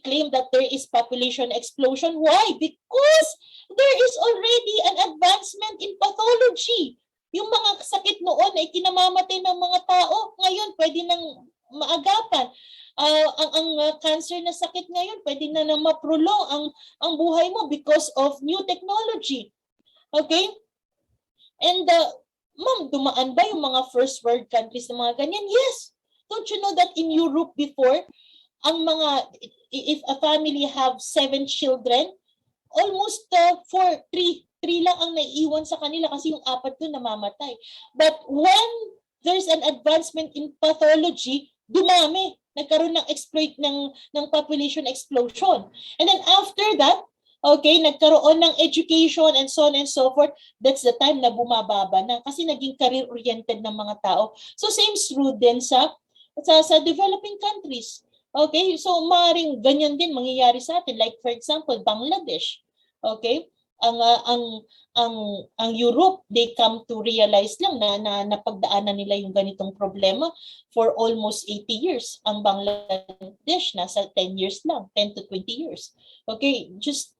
claim that there is population explosion. Why? Because there is already an advancement in pathology. Yung mga sakit noon ay kinamamatay ng mga tao, ngayon pwede nang maagapan. Ang cancer na sakit ngayon, pwede na ma-prolong ang buhay mo because of new technology. Okay? And ma'am, dumaan ba yung mga first world countries na mga ganyan? Yes. Don't you know that in Europe before, if a family have 7 children, almost 3 lang ang naiiwan sa kanila kasi yung 4 doon namamatay. But when there's an advancement in pathology, dumami. Nagkaroon ng ng population explosion. And then after that, okay, nagkaroon ng education and so on and so forth. That's the time na bumababa na kasi naging career-oriented ng mga tao. So same true din sa developing countries. Okay, so maaaring ganyan din mangyayari sa atin. Like for example, Bangladesh. Okay, ang Europe, they come to realize lang na napagdaanan nila yung ganitong problema for almost 80 years. Ang Bangladesh nasa 10 years lang, 10 to 20 years. Okay, just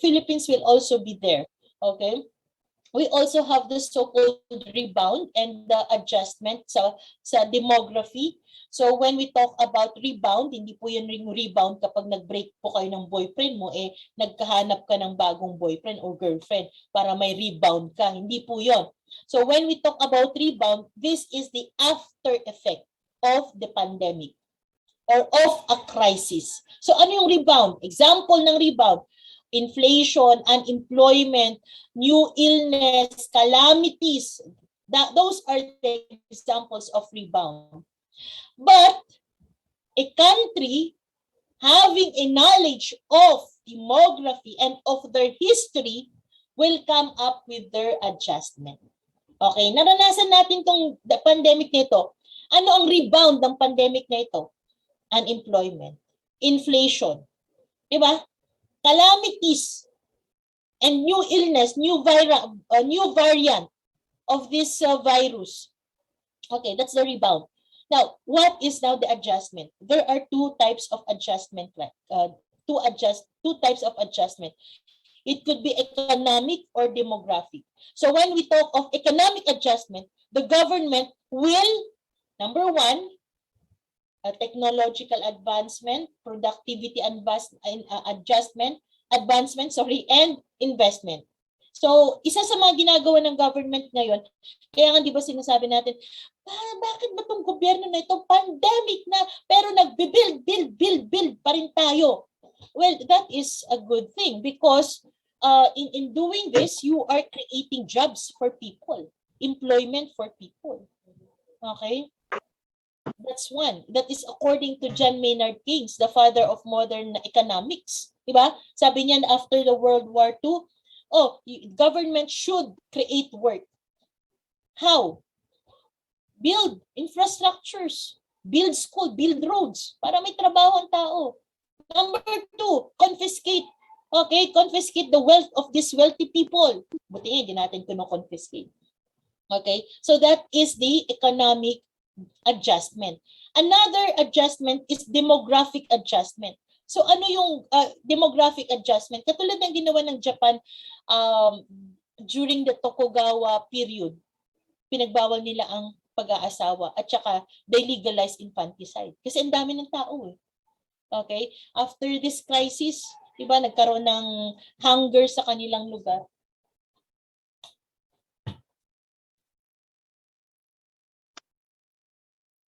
Philippines will also be there. Okay. We also have the so-called rebound and the adjustment sa demography. So when we talk about rebound, hindi po yun ring rebound kapag nag-break po kayo ng boyfriend mo, nagkahanap ka ng bagong boyfriend or girlfriend para may rebound ka. Hindi po yun. So when we talk about rebound, this is the after effect of the pandemic or of a crisis. So ano yung rebound? Example ng rebound, inflation, unemployment, new illness, calamities. Those are the examples of rebound. But a country having a knowledge of demography and of their history will come up with their adjustment. Okay, naranasan natin tong pandemic nito. Ano ang rebound ng pandemic na ito? Unemployment, inflation, di ba? Calamities and new illness, new variant of this virus. Okay, that's the rebound. Now, what is now the adjustment? There are two types of adjustment. Two types of adjustment. It could be economic or demographic. So when we talk of economic adjustment, the government will, number one, technological advancement, productivity advancement, and investment. So, isa sa mga ginagawa ng government ngayon, kaya nga di ba sinasabi natin, bakit ba itong gobyerno na ito, pandemic na, pero nag-build pa rin tayo? Well, that is a good thing because in doing this, you are creating jobs for people, employment for people. Okay? That's one. That is according to John Maynard Keynes, the father of modern economics. Diba? Sabi niya after the World War II, government should create work. How? Build infrastructures, build school, build roads para may trabaho ang tao. Number 2, confiscate. Okay, confiscate the wealth of these wealthy people. Buti nga, hindi natin confiscate. Okay, so that is the economic adjustment. Another adjustment is demographic adjustment. So ano yung demographic adjustment? Katulad ng ginawa ng Japan during the Tokugawa period. Pinagbawal nila ang pag-aasawa at saka they legalized infanticide. Kasi ang dami ng tao eh. Okay? After this crisis, diba, nagkaroon ng hunger sa kanilang lugar.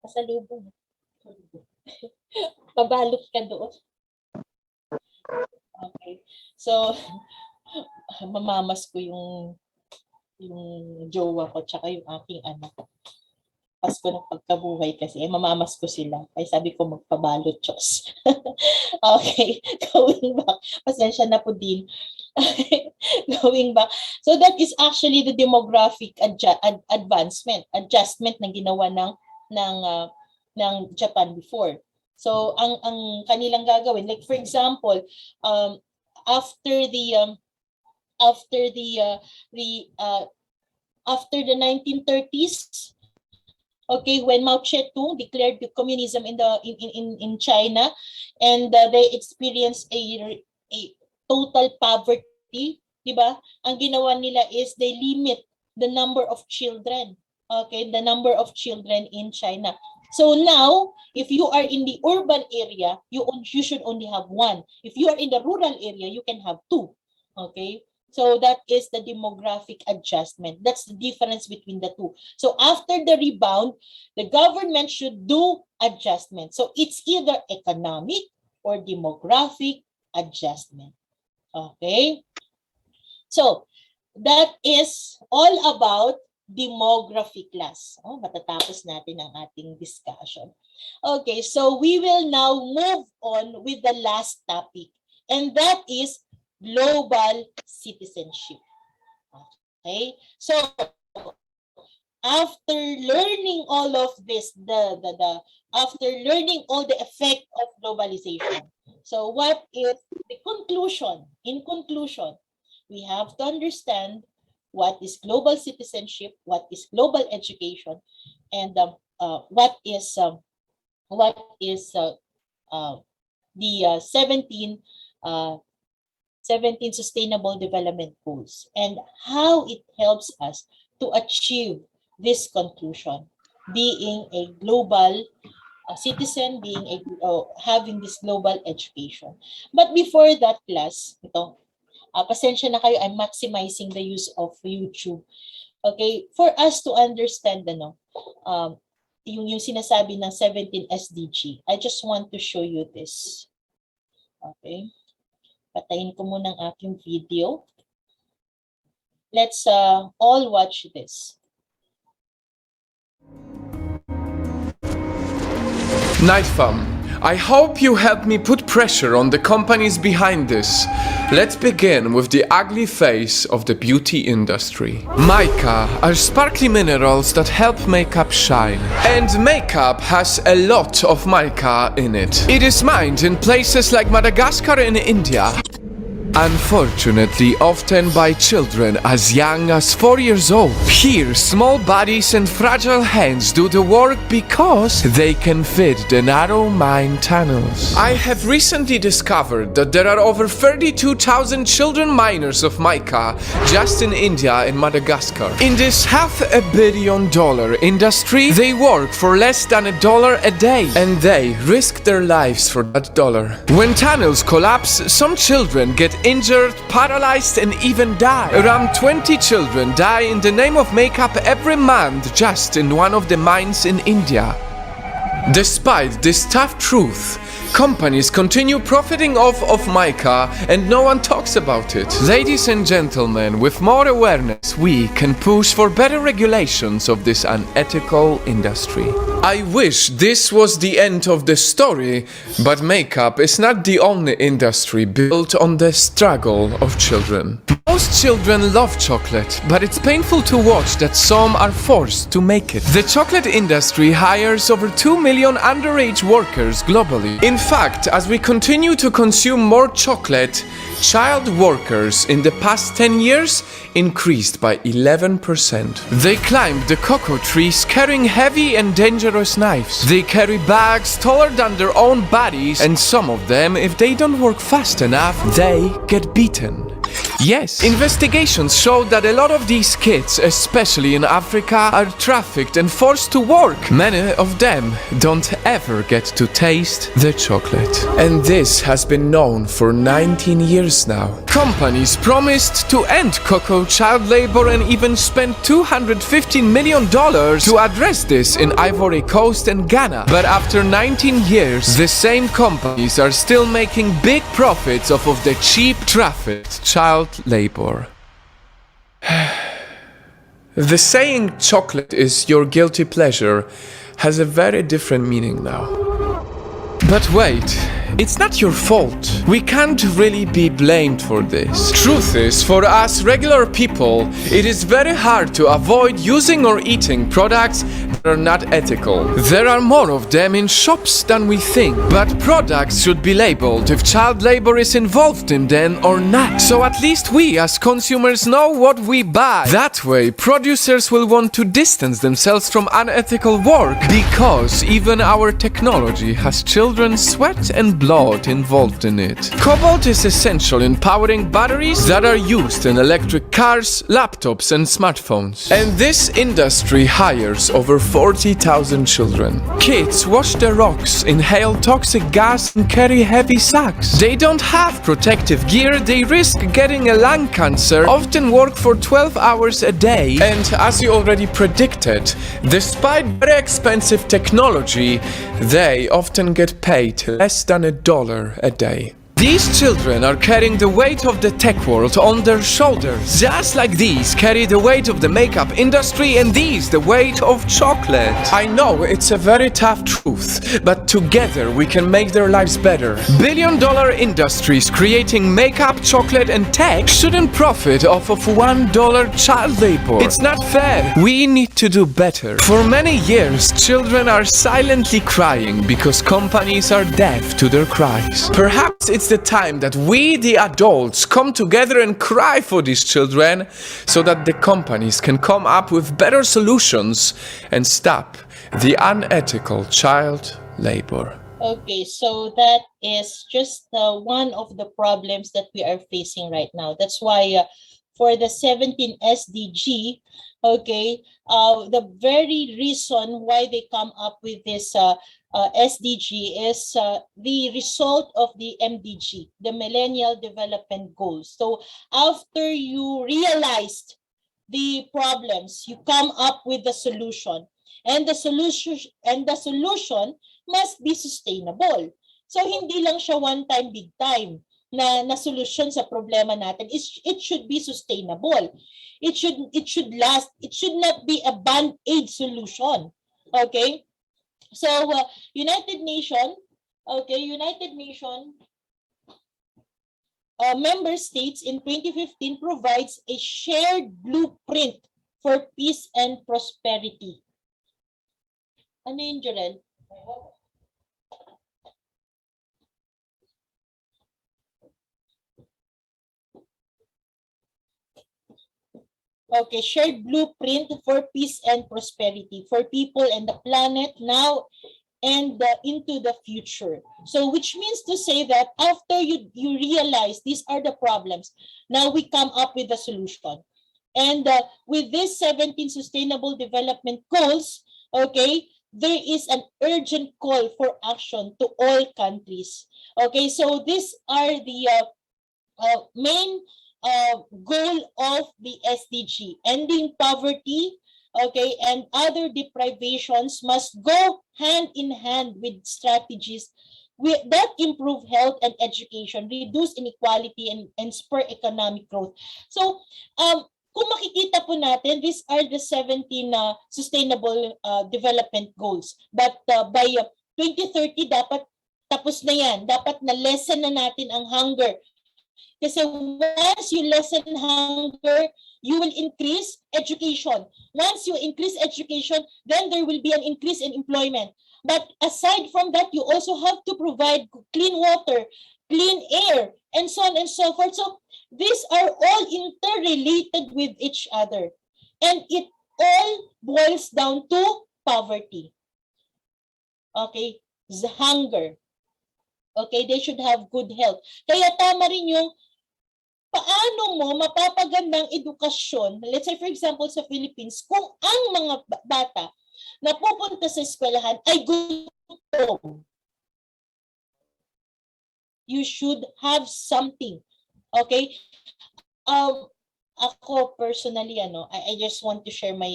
Pasalubong. Pabalot ka doon. Okay. So, mamamas ko yung jowa ko tsaka yung aking anak. Pasko ng pagkabuhay kasi mamamas ko sila. Ay sabi ko magpabalot, Diyos. Okay, going back. Pasensya na po din. Going back. So that is actually the demographic adjustment na ginawa ng Japan before. So ang kanilang gagawin, like for example, after the 1930s, okay, when Mao Zedong declared the communism in China, and they experienced a total poverty, diba? Ang ginawa nila is they limit the number of children, okay, the number of children in China. So now, if you are in the urban area, you should only have 1. If you are in the rural area, you can have 2. Okay? So that is the demographic adjustment. That's the difference between the two. So after the rebound, the government should do adjustment. So it's either economic or demographic adjustment. Okay? So that is all about demography class. Oh, matatapos natin ang ating discussion. Okay, so we will now move on with the last topic, and that is global citizenship. Okay, so after learning all of this, after learning all the effect of globalization, so what is the conclusion? In conclusion, we have to understand what is global citizenship, what is global education, and what is the 17 Sustainable Development Goals, and how it helps us to achieve this conclusion, being a global citizen, having this global education. But before that class, pasensya na kayo, I'm maximizing the use of YouTube. Okay, for us to understand yung sinasabi ng 17 SDG, I just want to show you this. Okay, patayin ko muna ang aking video. Let's all watch this. Nightfam, I hope you help me put pressure on the companies behind this. Let's begin with the ugly face of the beauty industry. Mica are sparkly minerals that help makeup shine. And makeup has a lot of mica in it. It is mined in places like Madagascar and India. Unfortunately, often by children as young as 4 years old. Here, small bodies and fragile hands do the work because they can fit the narrow mine tunnels. I have recently discovered that there are over 32,000 children miners of mica just in India and Madagascar. In this $500 million industry, they work for less than $1 a day, and they risk their lives for that dollar. When tunnels collapse, some children get injured, paralyzed, and even die. Around 20 children die in the name of makeup every month just in one of the mines in India. Despite this tough truth, companies continue profiting off of mica and no one talks about it. Ladies and gentlemen, with more awareness, we can push for better regulations of this unethical industry. I wish this was the end of the story, but makeup is not the only industry built on the struggle of children. Most children love chocolate, but it's painful to watch that some are forced to make it. The chocolate industry hires over 2 million underage workers globally. In fact, as we continue to consume more chocolate, child workers in the past 10 years increased by 11%. They climb the cocoa trees carrying heavy and dangerous knives. They carry bags taller than their own bodies, and some of them, if they don't work fast enough, they get beaten. Yes, investigations show that a lot of these kids, especially in Africa, are trafficked and forced to work. Many of them don't ever get to taste the chocolate. And this has been known for 19 years now. Companies promised to end cocoa child labor and even spent $215 million to address this in Ivory Coast and Ghana. But after 19 years, the same companies are still making big profits off of the cheap trafficked child labor. The saying chocolate is your guilty pleasure has a very different meaning now. But wait, it's not your fault. We can't really be blamed for this. Truth is, for us regular people, it is very hard to avoid using or eating products that are not ethical. There are more of them in shops than we think, but products should be labeled if child labor is involved in them or not. So at least we as consumers know what we buy. That way, producers will want to distance themselves from unethical work, because even our technology has children's sweat and blood involved in it. Cobalt is essential in powering batteries that are used in electric cars, laptops, and smartphones. And this industry hires over 40,000 children. Kids wash their rocks, inhale toxic gas, and carry heavy sacks. They don't have protective gear, they risk getting a lung cancer, often work for 12 hours a day, and as you already predicted, despite very expensive technology, they often get paid less than $1 a day. These children are carrying the weight of the tech world on their shoulders, just like these carry the weight of the makeup industry and these the weight of chocolate. I know it's a very tough truth, but together we can make their lives better. Billion-dollar industries creating makeup, chocolate, and tech shouldn't profit off of $1 child labor. It's not fair. We need to do better. For many years, children are silently crying because companies are deaf to their cries. Perhaps it's the time that we, the adults, come together and cry for these children so that the companies can come up with better solutions and stop the unethical child labor. Okay, so that is just one of the problems that we are facing right now. That's why for the 17 SDG, okay, the very reason why they come up with this SDG is the result of the MDG, the Millennial Development Goals. So after you realized the problems, you come up with the solution, and the solution must be sustainable. So hindi lang siya one time, big time na solution sa problema natin. It should be sustainable. It should last. It should not be a band-aid solution. Okay? So United Nations member states in 2015 provides a shared blueprint for peace and prosperity. Ano yun, Jorel? Okay, shared blueprint for peace and prosperity for people and the planet now and into the future. So which means to say that after you realize these are the problems, now we come up with a solution. And with this 17 Sustainable Development Goals, okay, there is an urgent call for action to all countries. Okay, so these are the main goal of the SDG. Ending poverty, okay, and other deprivations must go hand in hand with strategies that improve health and education, reduce inequality, and spur economic growth. So, kung makikita po natin, these are the 17 Sustainable Development Goals. But by 2030, dapat tapos na yan. Dapat na lessen na natin ang hunger Kasi once you lessen hunger, you will increase education. Once you increase education, then there will be an increase in employment. But aside from that, you also have to provide clean water, clean air, and so on and so forth. So these are all interrelated with each other. And it all boils down to poverty. Okay? Hunger. Okay? They should have good health. Kaya tama rin yung paano mo mapapagandang edukasyon, let's say for example sa Philippines, kung ang mga bata na pupunta sa eskwelahan ay gutom. You should have something. Okay? Ako personally, I just want to share my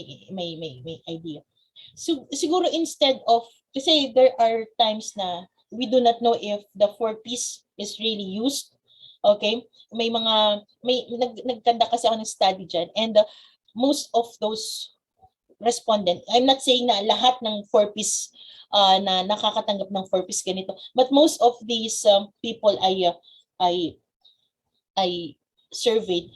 idea. So, siguro instead of, kasi there are times na we do not know if the 4-piece is really used. Okay? Nagkanda kasi ako ng study dyan, and most of those respondent, I'm not saying na lahat ng 4-piece na nakakatanggap ng 4-piece ganito, but most of these people I surveyed,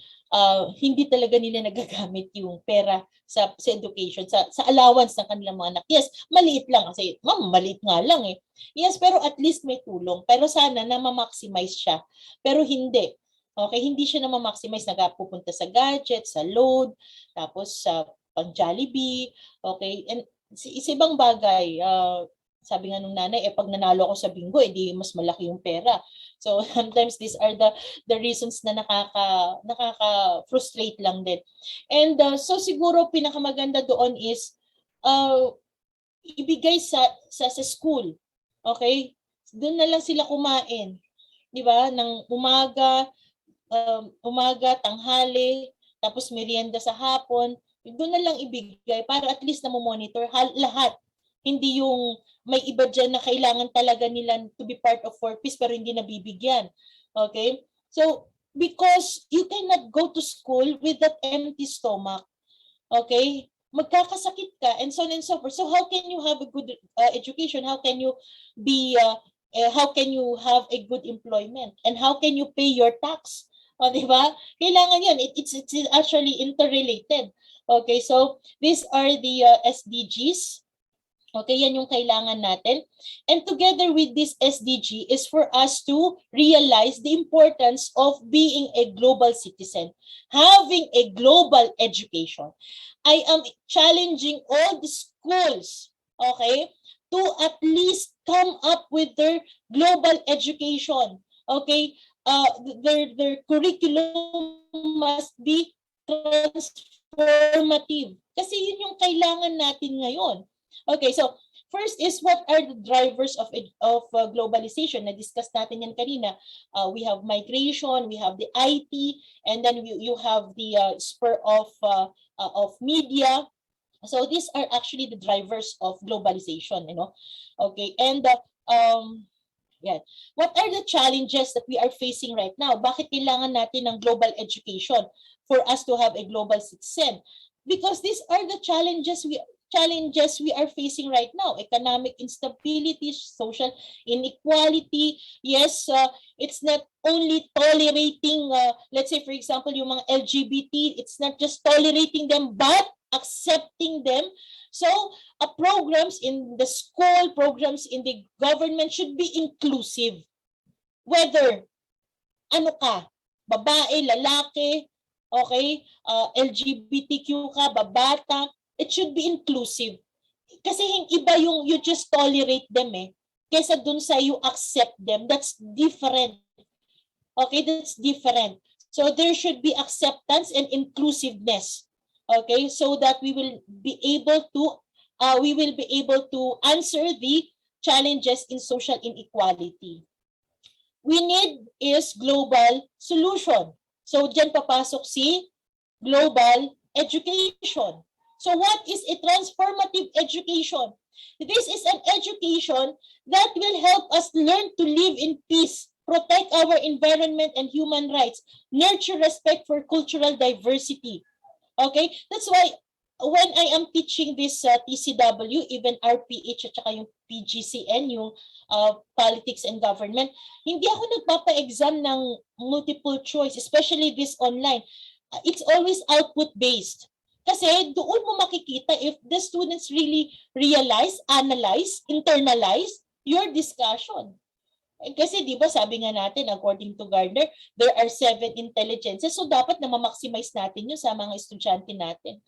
hindi talaga nila nagagamit yung pera sa education, sa allowance ng kanilang mga anak. Yes, maliit lang kasi, ma'am, maliit nga lang eh. Yes, pero at least may tulong. Pero sana na ma-maximize siya. Pero hindi. Okay, hindi siya na ma-maximize, nagpupunta sa gadget, sa load, tapos sa pang Jollibee, okay? And sa ibang bagay, sabi nga nung nanay, pag nanalo ako sa bingo, edi mas malaki yung pera. So sometimes these are the reasons na nakaka-frustrate lang din. And so siguro pinakamaganda doon is ibigay sa school. Okay? Doon na lang sila kumain. 'Di ba? Ng umaga, tanghali, tapos merienda sa hapon. Doon na lang ibigay para at least na monitor lahat. Hindi yung may iba dyan na kailangan talaga nila to be part of 4-piece pero hindi nabibigyan. Okay? So, because you cannot go to school with that empty stomach. Okay? Magkakasakit ka and so on and so forth. So, how can you have a good education? How can you how can you have a good employment? And how can you pay your tax? O, di ba? Kailangan yun. It's actually interrelated. Okay, so these are the SDGs. Okay, yan yung kailangan natin. And together with this SDG is for us to realize the importance of being a global citizen, having a global education. I am challenging all the schools, okay, to at least come up with their global education. Okay, their curriculum must be transformative. Kasi yun yung kailangan natin ngayon. Okay, so first is what are the drivers of globalization? Na-discuss natin yan kanina. We have migration, we have the IT, and then you have the spur of media. So these are actually the drivers of globalization, you know. Okay, and yeah. What are the challenges that we are facing right now? Bakit kailangan natin ng global education for us to have a global citizen? Because these are the challenges we are facing right now. Economic instability, social inequality. Yes, it's not only tolerating, let's say for example, yung mga LGBT, it's not just tolerating them, but accepting them. So, programs in the school, programs in the government should be inclusive. Whether, ano ka, babae, lalaki, okay, LGBTQ ka, babata, it should be inclusive. Kasi iba yung you just tolerate them kesa dun sa you accept them. That's different. Okay, that's different. So there should be acceptance and inclusiveness. Okay, so that we will be able to answer the challenges in social inequality. We need is global solution. So diyan papasok si global education. So what is a transformative education? This is an education that will help us learn to live in peace, protect our environment and human rights, nurture respect for cultural diversity. Okay? That's why when I am teaching this TCW, even RPH at saka yung PGCN, yung Politics and Government, hindi ako nagpapa-exam ng multiple choice, especially this online. It's always output-based. Kasi doon mo makikita if the students really realize, analyze, internalize your discussion. Kasi di ba sabi nga natin, according to Gardner, there are 7 intelligences. So dapat na ma-maximize natin yun sa mga estudyante natin.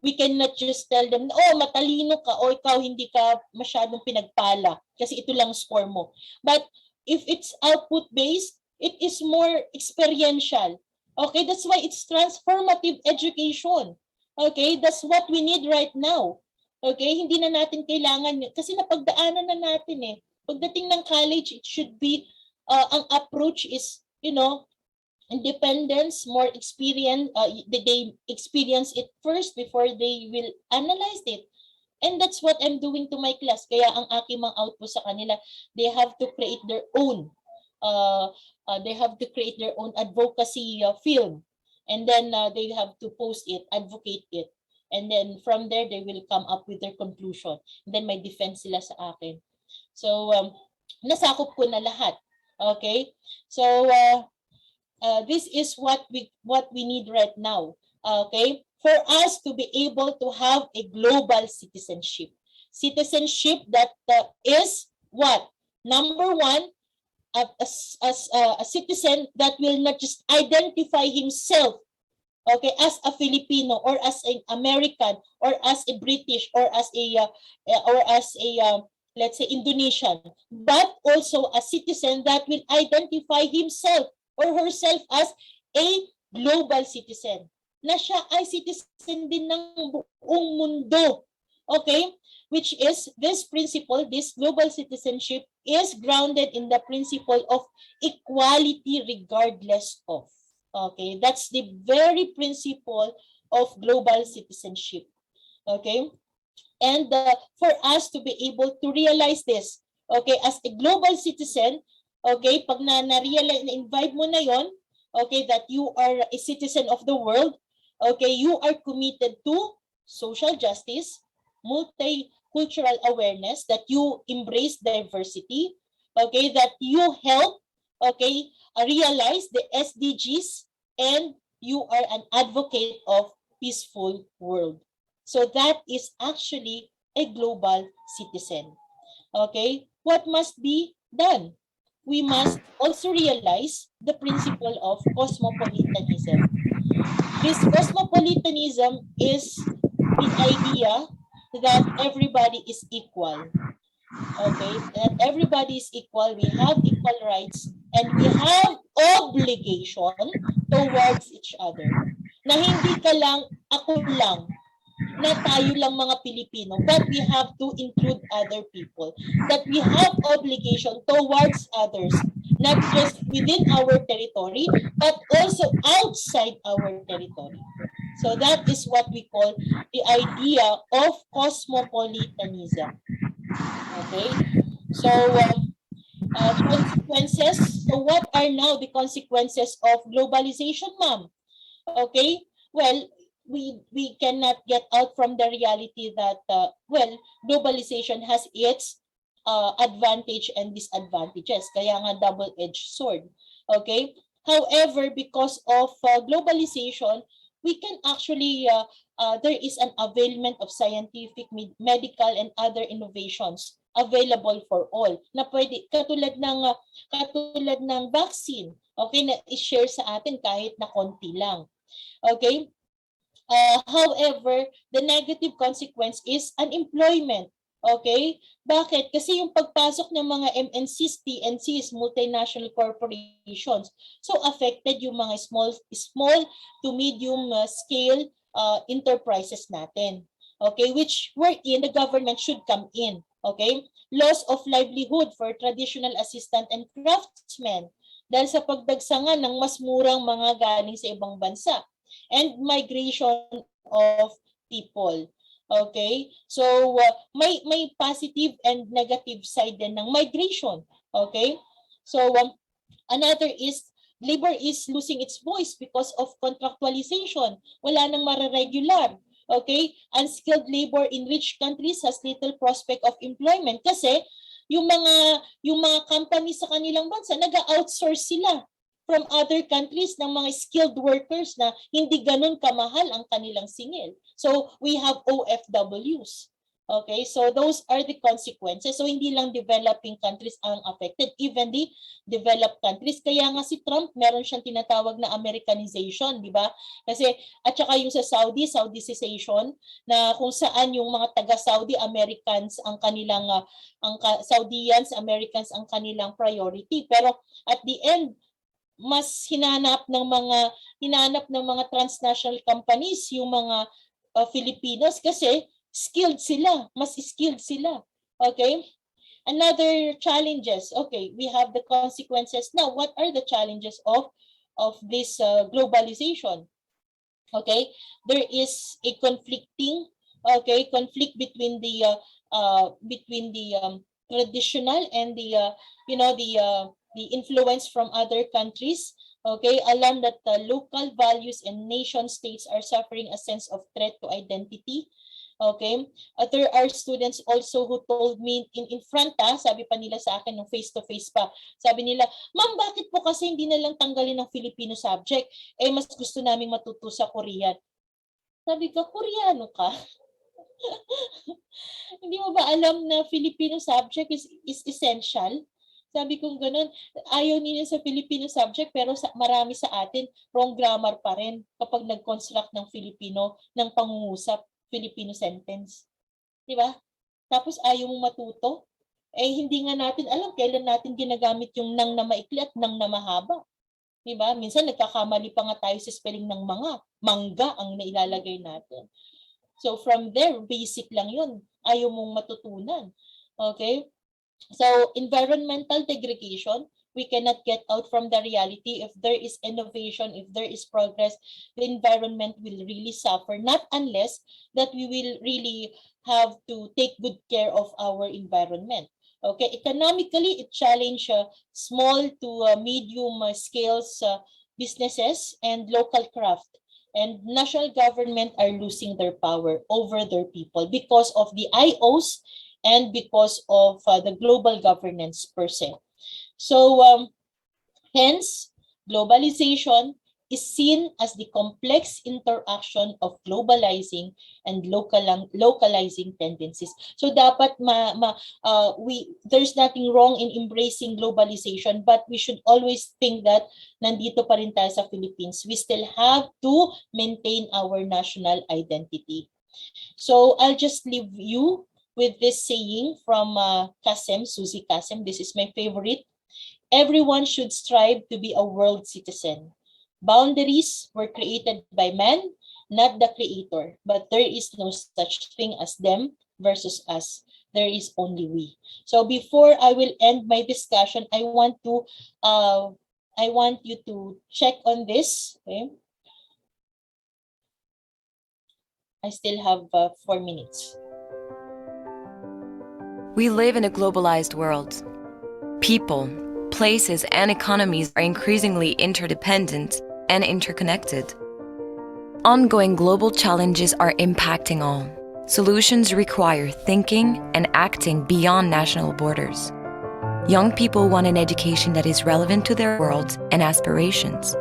We cannot just tell them, oh, matalino ka, o ikaw hindi ka masyadong pinagpala kasi ito lang score mo. But if it's output-based, it is more experiential. Okay, that's why it's transformative education. Okay, that's what we need right now. Okay, hindi na natin kailangan, kasi napagdaanan na natin eh. Pagdating ng college, it should be, ang approach is, independence, more experience, they experience it first before they will analyze it. And that's what I'm doing to my class. Kaya ang aking mga output sa kanila, they have to create their own, advocacy film. And then they have to post it, advocate it. And then from there, they will come up with their conclusion. And then may defense sila sa akin. So, nasakop ko na lahat. Okay? So, this is what we need right now. Okay? For us to be able to have a global citizenship. Citizenship that is what? Number one, a citizen that will not just identify himself, okay, as a Filipino or as an American or as a British or as a let's say Indonesian, but also a citizen that will identify himself or herself as a global citizen. Na siya ay citizen din ng buong mundo. Okay? Which is this principle, this global citizenship is grounded in the principle of equality regardless of. Okay? That's the very principle of global citizenship. Okay? And for us to be able to realize this, okay, as a global citizen, okay, pag na-realize, na-invite mo na yon, okay, that you are a citizen of the world, okay, you are committed to social justice, multicultural awareness, that you embrace diversity, okay, that you help, okay, realize the SDGs, and you are an advocate of peaceful world. So that is actually a global citizen. Okay? What must be done? We must also realize the principle of cosmopolitanism. This cosmopolitanism is the idea that everybody is equal. Okay? That everybody is equal, we have equal rights, and we have obligation towards each other. Na hindi ka lang, ako lang, na tayo lang mga Pilipino, but we have to include other people, that we have obligation towards others, not just within our territory, but also outside our territory. So that is what we call the idea of cosmopolitanism. Okay? So, consequences. So what are now the consequences of globalization, ma'am? Okay? Well, we cannot get out from the reality that, globalization has its advantage and disadvantages. Kaya nga double-edged sword. Okay? However, because of globalization, we can actually, there is an availment of scientific, medical, and other innovations available for all. Na pwede, katulad ng vaccine, okay, na i-share sa atin kahit na konti lang. Okay? However, the negative consequence is unemployment. Okay? Bakit? Kasi yung pagpasok ng mga MNCs, TNCs, multinational corporations, so affected yung mga small to medium scale enterprises natin. Okay? Which wherein the government should come in. Okay? Loss of livelihood for traditional assistant and craftsmen dahil sa pagdagsangan ng mas murang mga galing sa ibang bansa. And migration of people. Okay? So, may positive and negative side din ng migration. Okay? So, another is, labor is losing its voice because of contractualization. Wala nang mare-regular. Okay? Unskilled labor in rich countries has little prospect of employment kasi yung mga companies sa kanilang bansa nag-outsource sila from other countries ng mga skilled workers na hindi ganun kamahal ang kanilang singil. So we have OFWs. Okay, so those are the consequences. So hindi lang developing countries ang affected, even the developed countries. Kaya nga si Trump, meron siyang tinatawag na Americanization, di ba? Kasi at saka yung sa Saudicization, na kung saan yung mga taga-Saudi Americans ang kanilang Saudians, Americans ang kanilang priority. Pero at the end, mas hinanap ng mga transnational companies yung mga Filipinos kasi skilled sila, mas skilled sila. Okay? Another challenges. Okay, we have the consequences. Now, what are the challenges of this globalization? Okay? There is a conflict between the traditional and the influence from other countries. Okay, alam that local values and nation states are suffering a sense of threat to identity. Okay, there are students also who told me in front, sabi pa nila sa akin nung face-to-face pa, sabi nila, ma'am, bakit po kasi hindi na lang tanggalin ng Filipino subject? Mas gusto naming matuto sa Korean. Sabi ko, Koreano ka? Hindi mo ba alam na Filipino subject is essential? Sabi kong ganun, ayaw nila sa Filipino subject pero marami sa atin wrong grammar pa rin kapag nag-construct ng Filipino, ng pangungusap, Filipino sentence. Di ba? Tapos ayaw mong matuto. Hindi nga natin alam kailan natin ginagamit yung nang na maikli at nang na mahaba. Di ba? Minsan nagkakamali pa nga tayo sa spelling ng mangga ang nailalagay natin. So from there, basic lang yun. Ayaw mong matutunan. Okay? So environmental degradation, we cannot get out from the reality. If there is innovation, if there is progress, the environment will really suffer, not unless that we will really have to take good care of our environment. Okay, economically, it challenge small to medium scales businesses and local craft. And national government are losing their power over their people because of the IOs and because of the global governance per se. So hence, globalization is seen as the complex interaction of globalizing and localizing tendencies. So dapat there's nothing wrong in embracing globalization, but we should always think that nandito pa rin tayo sa Philippines. We still have to maintain our national identity. So I'll just leave you with this saying from Susie Kasem. This is my favorite. Everyone should strive to be a world citizen. Boundaries were created by man, not the creator, but there is no such thing as them versus us. There is only we. So before I will end my discussion, I want you to check on this. Okay? I still have 4 minutes. We live in a globalized world. People, places, and economies are increasingly interdependent and interconnected. Ongoing global challenges are impacting all. Solutions require thinking and acting beyond national borders. Young people want an education that is relevant to their world and aspirations.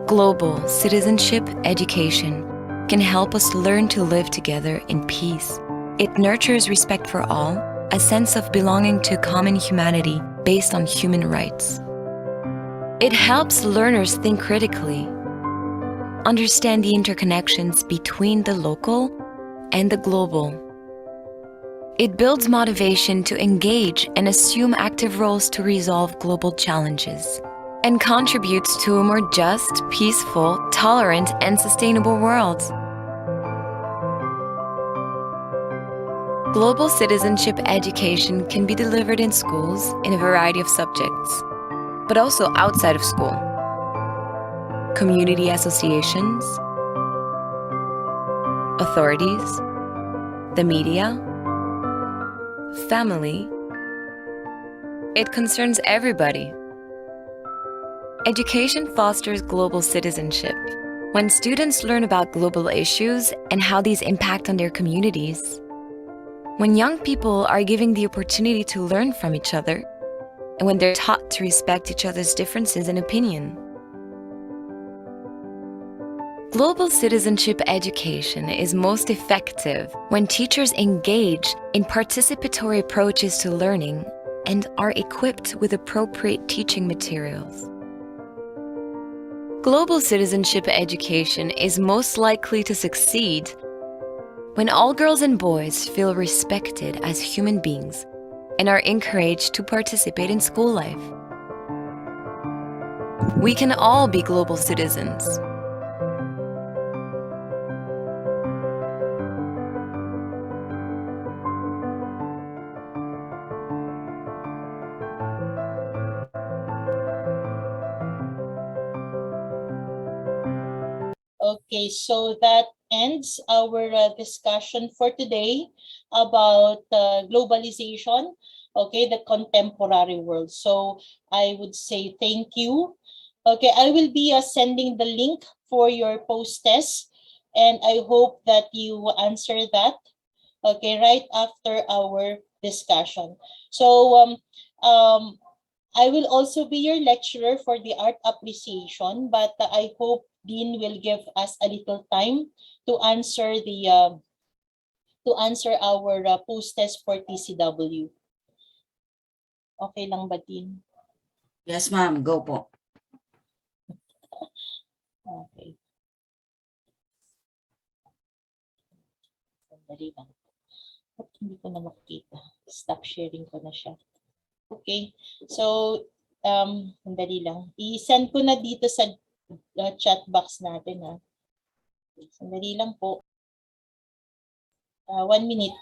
Global citizenship education can help us learn to live together in peace. It nurtures respect for all, a sense of belonging to common humanity based on human rights. It helps learners think critically, understand the interconnections between the local and the global. It builds motivation to engage and assume active roles to resolve global challenges, and contributes to a more just, peaceful, tolerant, and sustainable world. Global citizenship education can be delivered in schools in a variety of subjects, but also outside of school. Community associations, authorities, the media, family. It concerns everybody. Education fosters global citizenship. When students learn about global issues and how these impact on their communities, when young people are given the opportunity to learn from each other, and when they're taught to respect each other's differences in opinion. Global citizenship education is most effective when teachers engage in participatory approaches to learning and are equipped with appropriate teaching materials. Global citizenship education is most likely to succeed when all girls and boys feel respected as human beings and are encouraged to participate in school life. We can all be global citizens. Okay, so that ends our discussion for today about globalization, okay, the contemporary world. So I would say thank you. Okay, I will be sending the link for your post-test, and I hope that you answer that, okay, right after our discussion. So I will also be your lecturer for the art appreciation, but I hope Dean will give us a little time to answer our post-test for TCW. Okay lang ba, Dean? Yes, ma'am. Go po. Okay. Sandali lang. Ba't hindi ko na makikita? Stop sharing ko na siya. Okay. So, sandali lang. I-send ko na dito sa chat box natin, ha. Sandali lang po. 1 minute.